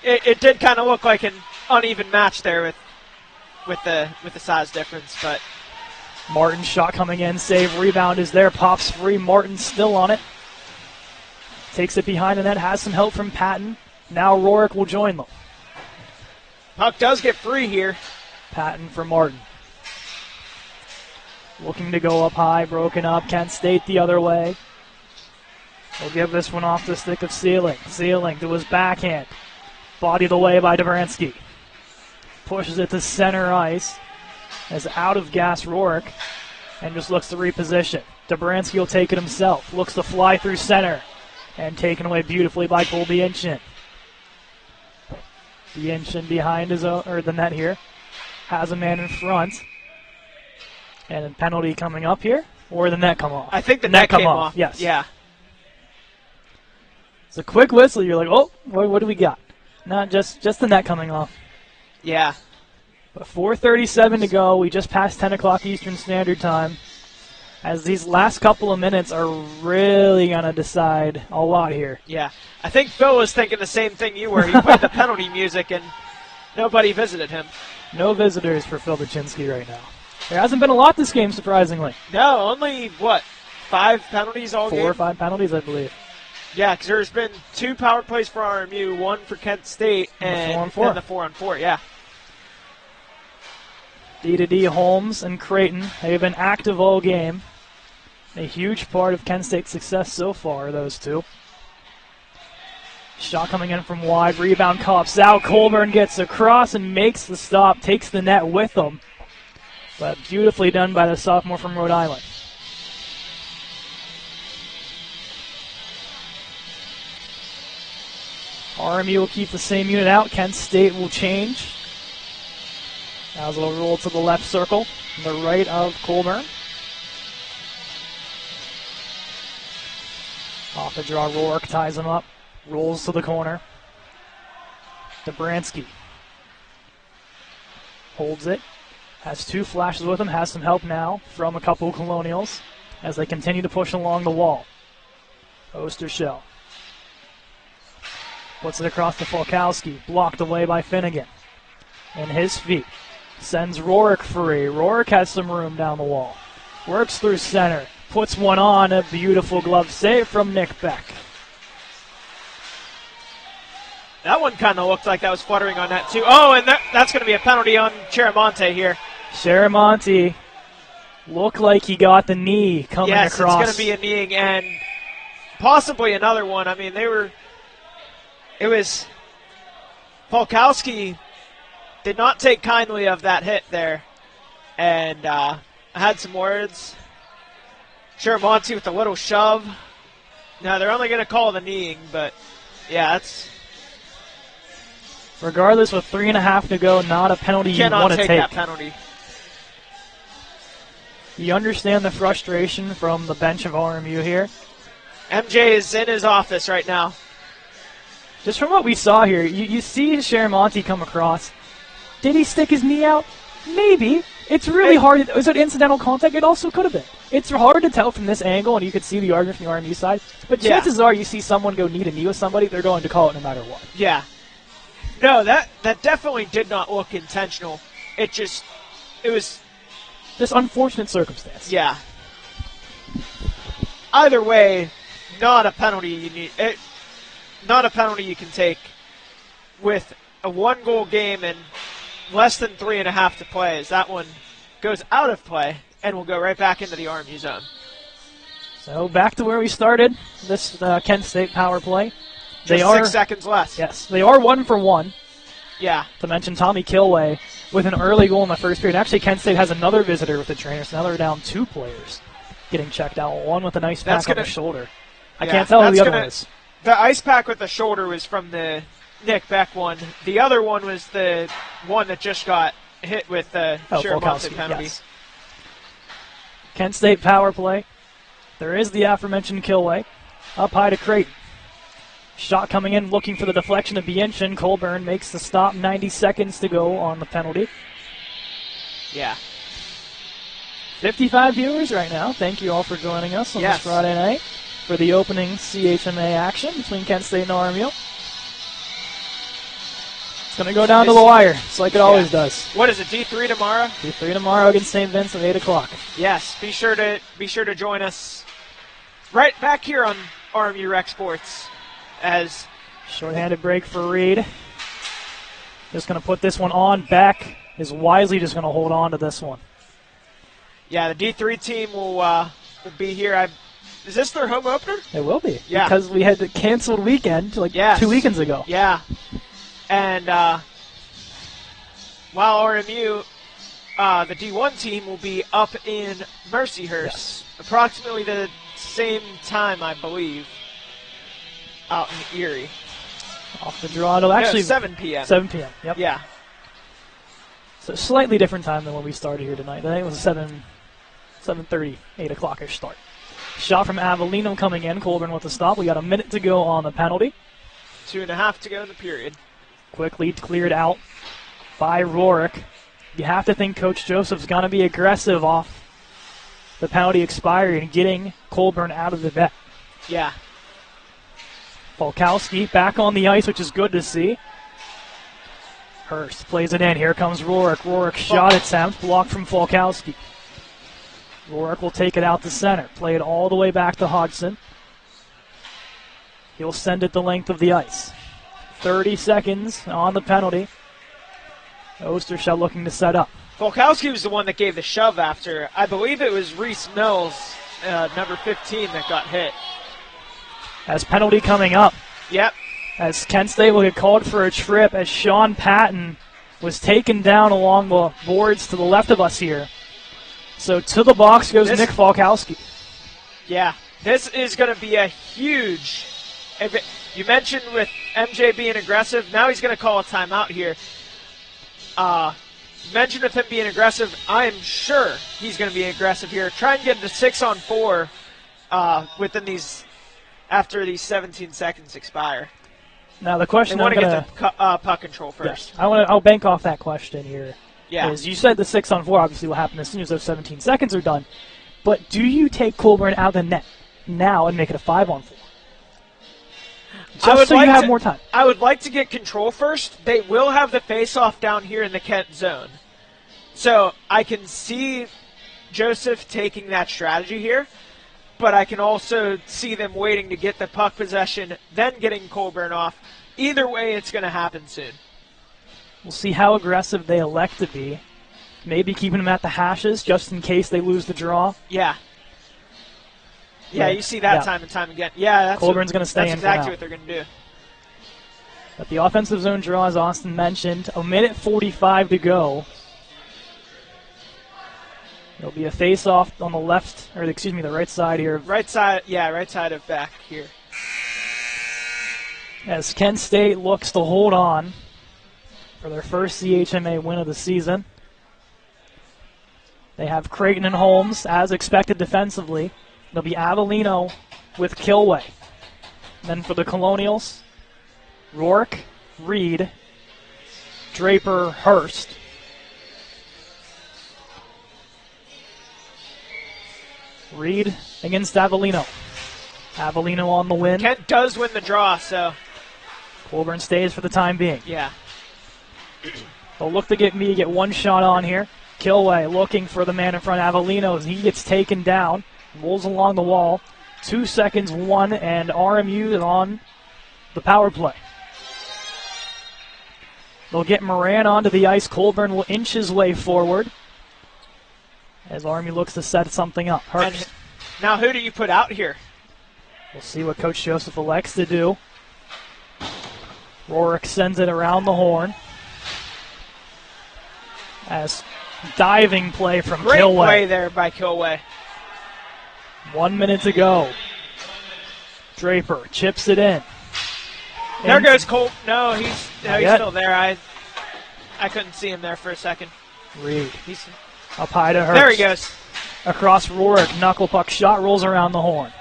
it did kind of look like an uneven match there with the size difference, but Martin's shot coming in, save, rebound is there, pops free. Martin still on it. Takes it behind the net, has some help from Patton. Now Rourke will join them. Puck does get free here. Patton for Martin. Looking to go up high, broken up. Kent State the other way. He'll give this one off the stick of Sealing. Sealing to his backhand. Bodied away by Dvoransky. Pushes it to center ice as out of gas Rourke. and just looks to reposition. Dobransky will take it himself. Looks to fly through center and taken away beautifully by Cole Bianchin. Bianchin behind the net here. Has a man in front. And a penalty coming up here. Or the net come off? I think the net came off. Yes. Yeah. It's a quick whistle. You're like, oh, what do we got? Not just the net coming off. Yeah. But 4:37 to go. We just passed 10 o'clock Eastern Standard Time. As these last couple of minutes are really going to decide a lot here. Yeah. I think Phil was thinking the same thing you were. He played the penalty music, and nobody visited him. No visitors for Phil Baczynski right now. There hasn't been a lot this game, surprisingly. No, only, 5 penalties all game? 4 or 5 penalties, I believe. Yeah, because there's been 2 power plays for RMU, 1 for Kent State, and the 4-on-4, yeah. D2D, Holmes, and Creighton, they've been active all game. A huge part of Kent State's success so far, those two. Shot coming in from wide, rebound cops out. Colburn gets across and makes the stop, takes the net with him. But beautifully done by the sophomore from Rhode Island. RMU will keep the same unit out. Kent State will change. As will roll to the left circle, the right of Colburn. Off the draw, Rourke ties him up, rolls to the corner. Dobransky holds it, has 2 flashes with him, has some help now from a couple of Colonials as they continue to push along the wall. Ostershell puts it across to Falkowski, blocked away by Finnegan. And his feet. Sends Rourke free. Rourke has some room down the wall. Works through center. Puts one on. A beautiful glove save from Nick Beck. That one kind of looked like that was fluttering on that, too. Oh, and that's going to be a penalty on Cheramonte here. Cheramonte looked like he got the knee coming across. Yes, it's going to be a kneeing and possibly another one. I mean, it was Falkowski did not take kindly of that hit there, and I had some words. Cheramonte with a little shove. Now, they're only going to call the kneeing, but, yeah, that's... Regardless, with 3.5 to go, not a penalty you want to take. Cannot take that penalty. You understand the frustration from the bench of RMU here. MJ is in his office right now. Just from what we saw here, you see Cheramonte come across. Did he stick his knee out? Maybe. It's really hard. Was it incidental contact? It also could have been. It's hard to tell from this angle, and you could see the argument from the RMU side. But chances are you see someone go knee to knee with somebody, they're going to call it no matter what. Yeah. No, that definitely did not look intentional. It was... Just unfortunate circumstance. Yeah. Either way, not a penalty you need. Not a penalty you can take with a 1-goal game and less than 3.5 to play, as that one goes out of play and will go right back into the RMU zone. So back to where we started, this Kent State power play. Just 6 seconds less. Yes, they are 1 for 1. Yeah. To mention Tommy Kilway with an early goal in the first period. Actually, Kent State has another visitor with the trainer, so now they're down 2 players getting checked out. One with a nice pack on the shoulder. I can't tell who the other one is. The ice pack with the shoulder was from the Nick Beck one. The other one was the one that just got hit with the Cheramonte penalty. Yes. Kent State power play. There is the aforementioned Kilway. Up high to Creighton. Shot coming in, looking for the deflection of Bianchin. Colburn makes the stop. 90 seconds to go on the penalty. Yeah. 55 viewers right now. Thank you all for joining us on this Friday night for the opening CHMA action between Kent State and RMU. It's going to go down to the wire, just like it always does. What is it, D3 tomorrow? D3 tomorrow against St. Vincent at 8 o'clock. Yes, be sure to join us right back here on RMU Rec Sports. As shorthanded break for Reed. Just going to put this one on. Beck is wisely just going to hold on to this one. Yeah, the D3 team will be here. Is this their home opener? It will be. Yeah. Because we had the canceled weekend 2 weekends ago. Yeah. And while RMU the D1 team will be up in Mercyhurst, Yes. approximately the same time, I believe, out in Erie. Off the draw. It'll actually 7 p.m. 7 p.m. Yep. Yeah. So slightly different time than when we started here tonight. I think it was 7:30, 8 o'clock-ish start. Shot from Avellino coming in. Colburn with the stop. We got a minute to go on the penalty. 2.5 to go in the period. Quickly cleared out by Rourke. You have to think Coach Joseph's going to be aggressive off the penalty expiry and getting Colburn out of the bet. Yeah. Falkowski back on the ice, which is good to see. Hurst plays it in. Here comes Rourke. Rourke shot attempt, blocked from Falkowski. Rourke will take it out to center. Play it all the way back to Hodgson. He'll send it the length of the ice. 30 seconds on the penalty. Ostershell looking to set up. Falkowski was the one that gave the shove after. I believe it was Reese Mills, number 15, that got hit. As penalty coming up. Yep. As Kent State will get called for a trip as Sean Patton was taken down along the boards to the left of us here. So to the box goes Nick Falkowski. Yeah, this is going to be a huge. You mentioned with MJ being aggressive. Now he's going to call a timeout here. You mentioned with him being aggressive. I'm sure he's going to be aggressive here. Try and get the 6-on-4 within these after these 17 seconds expire. Now the question they want to get the puck control first. Yeah, I'll bank off that question here. Yeah. Is you said the 6-on-4 obviously will happen as soon as those 17 seconds are done. But do you take Colburn out of the net now and make it a 5-on-4? Just so you have more time. I would like to get control first. They will have the face-off down here in the Kent zone. So I can see Joseph taking that strategy here, but I can also see them waiting to get the puck possession, then getting Colburn off. Either way, it's going to happen soon. We'll see how aggressive they elect to be. Maybe keeping them at the hashes just in case they lose the draw. Yeah. Yeah, you see that time and time again. Yeah, Colburn's going to stay in. That's exactly what they're going to do. But the offensive zone draw, as Austin mentioned, a minute 45 to go. There'll be a face-off on the left, or excuse me, the right side here. Right side of back here. As Kent State looks to hold on for their first CHMA win of the season. They have Creighton and Holmes, as expected defensively. There'll be Avellino with Kilway. Then for the Colonials, Rourke, Reed, Draper, Hurst. Reed against Avellino. Avellino on the win. Kent does win the draw, so. Colburn stays for the time being. Yeah. They'll look to get me to get one shot on here. Kilway looking for the man in front of Avellino as he gets taken down. Rolls along the wall. 2 seconds, one, and RMU is on the power play. They'll get Moran onto the ice. Colburn will inch his way forward as RMU looks to set something up. Hurst. Now who do you put out here? We'll see what Coach Joseph elects to do. Rourke sends it around the horn. As diving play from Great Kilway. Play there by Kilway. 1 minute to go. Draper chips it in. There goes Colt. No, he's still there. I couldn't see him there for a second. Reed. He's up high to Hurst. There he goes. Across Rourke. Knuckle puck shot rolls around the horn.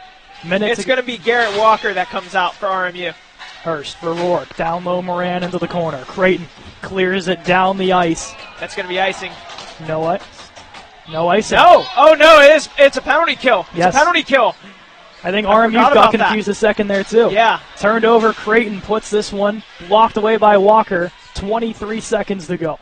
It's going to be Garrett Walker that comes out for RMU. Hurst for Rourke. Down low, Moran into the corner. Creighton clears it down the ice. That's going to be icing. No ice. No icing. No. Oh, no, it's a penalty kill. Yes. It's a penalty kill. I think RMU got confused a second there, too. Yeah. Turned over. Creighton puts this one. Blocked away by Walker. 23 seconds to go.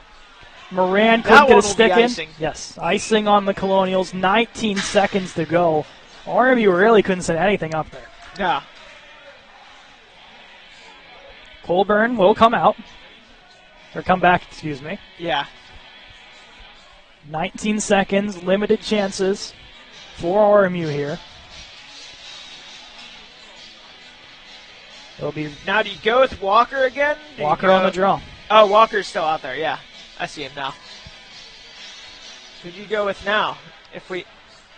Moran couldn't get a stick in. Icing. Yes. Icing on the Colonials. 19 seconds to go. RMU really couldn't set anything up there. Yeah. Colburn will come out. Or come back, excuse me. Yeah. 19 seconds, limited chances for RMU here. It'll be now, do you go with Walker again? Walker on the draw. Oh, Walker's still out there, yeah. I see him now. Who do you go with now?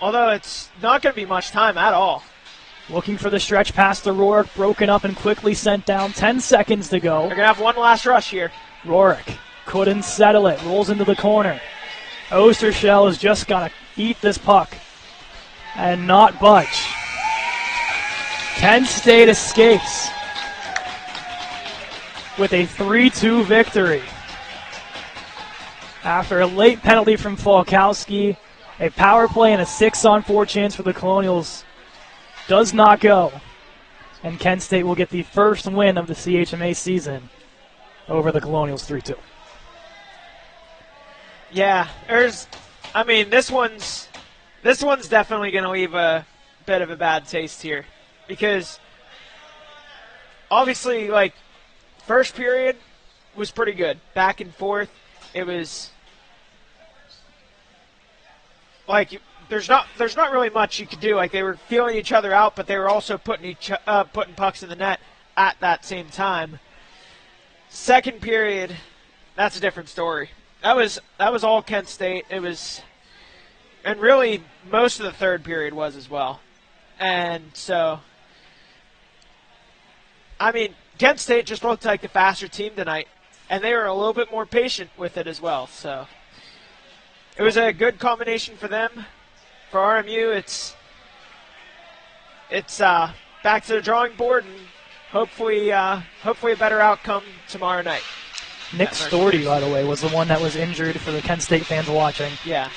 Although it's not going to be much time at all. Looking for the stretch pass to Rourke, broken up and quickly sent down. 10 seconds to go. They're going to have one last rush here. Rourke couldn't settle it, rolls into the corner. Ostershell is just going to eat this puck and not budge. Kent State escapes with a 3-2 victory. After a late penalty from Falkowski, a power play and a 6-on-4 chance for the Colonials does not go. And Kent State will get the first win of the CHMA season over the Colonials 3-2. Yeah, this one's definitely going to leave a bit of a bad taste here. Because obviously, first period was pretty good. Back and forth. It was there's not really much you could do. They were feeling each other out, but they were also putting pucks in the net at that same time. Second period, that's a different story. That was all Kent State. And really most of the third period was as well. And so, Kent State just looked like the faster team tonight, and they were a little bit more patient with it as well. So it was a good combination for them. For RMU, it's back to the drawing board, and hopefully a better outcome tomorrow night. Nick Storty, by the way, was the one that was injured for the Kent State fans watching. Yeah.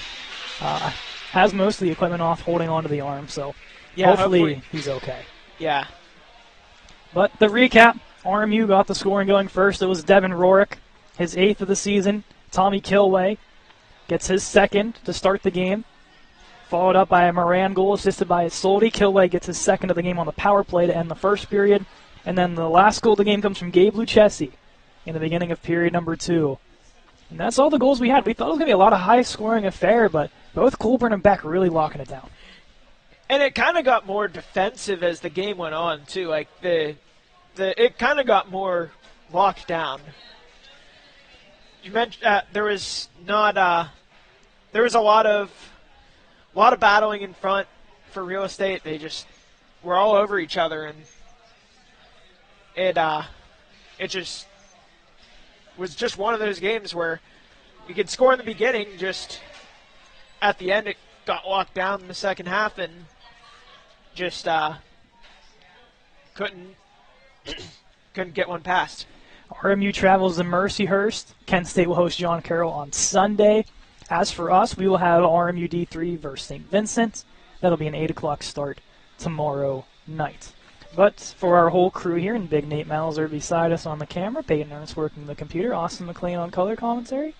Has most of the equipment off, holding onto the arm, so hopefully he's okay. Yeah. But the recap, RMU got the scoring going first. It was Devin Rourke, his 8th of the season. Tommy Kilway gets his 2nd to start the game, followed up by a Moran goal assisted by Soldi. Kilway gets his 2nd of the game on the power play to end the first period. And then the last goal of the game comes from Gabe Lucchesi in the beginning of period number 2. And that's all the goals we had. We thought it was going to be a lot of high-scoring affair, but both Colburn and Beck really locking it down. And it kind of got more defensive as the game went on, too. It kind of got more locked down. You mentioned there was a lot of battling in front for real estate. They just were all over each other, and it just was just one of those games where you could score in the beginning, just at the end it got locked down in the second half, and just couldn't get one past. RMU travels to Mercyhurst. Kent State will host John Carroll on Sunday. As for us, we will have RMU D3 versus St. Vincent. That'll be an 8 o'clock start tomorrow night. But for our whole crew here, and Big Nate Malzer beside us on the camera, Peyton Ernst working the computer, Austin McLean on color commentary,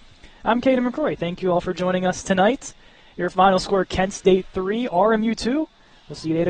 I'm Caden McCrory. Thank you all for joining us tonight. Your final score, Kent State 3, RMU 2. We'll see you at 8 o'clock.